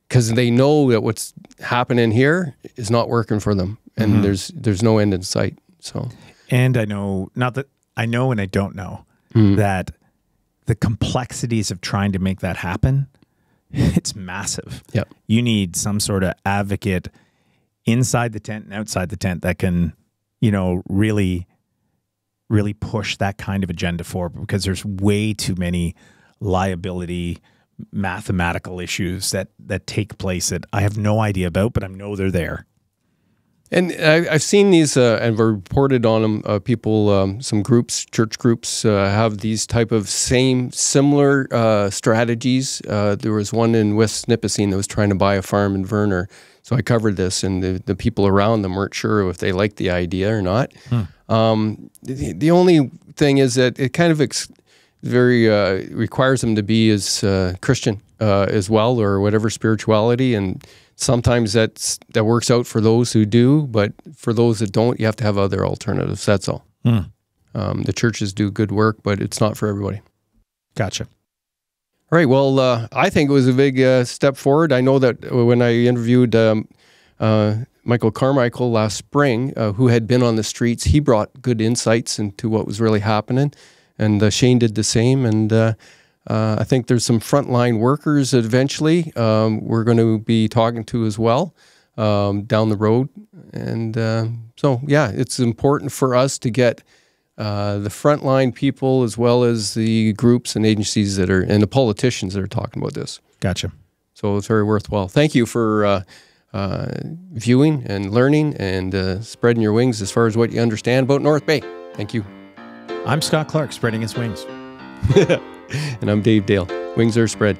because they know that what's happening here is not working for them, and there's no end in sight. So, and I know, not that I know and I don't know, that the complexities of trying to make that happen, it's massive. Yeah, you need some sort of advocate inside the tent and outside the tent that can, really push that kind of agenda forward, because there's way too many liability mathematical issues that take place that I have no idea about, but I know they're there. And I've seen these and reported on them. People, some groups, church groups, have these type of similar strategies. There was one in West Nipissing that was trying to buy a farm in Verner. So I covered this, and the people around them weren't sure if they liked the idea or not. The only thing is that it kind of requires them to be as Christian as well, or whatever spirituality, and sometimes that works out for those who do, but for those that don't, you have to have other alternatives. That's all. The churches do good work, but it's not for everybody. Gotcha. All right. Well, I think it was a big step forward. I know that when I interviewed Michael Carmichael last spring, who had been on the streets, he brought good insights into what was really happening, and Shane did the same. And I think there's some frontline workers that eventually we're going to be talking to as well down the road. And so, yeah, it's important for us to get the frontline people as well as the groups and agencies and the politicians that are talking about this. Gotcha. So it's very worthwhile. Thank you for viewing and learning and spreading your wings as far as what you understand about North Bay. Thank you. I'm Scott Clark, spreading his wings. And I'm Dave Dale. Wings are spread.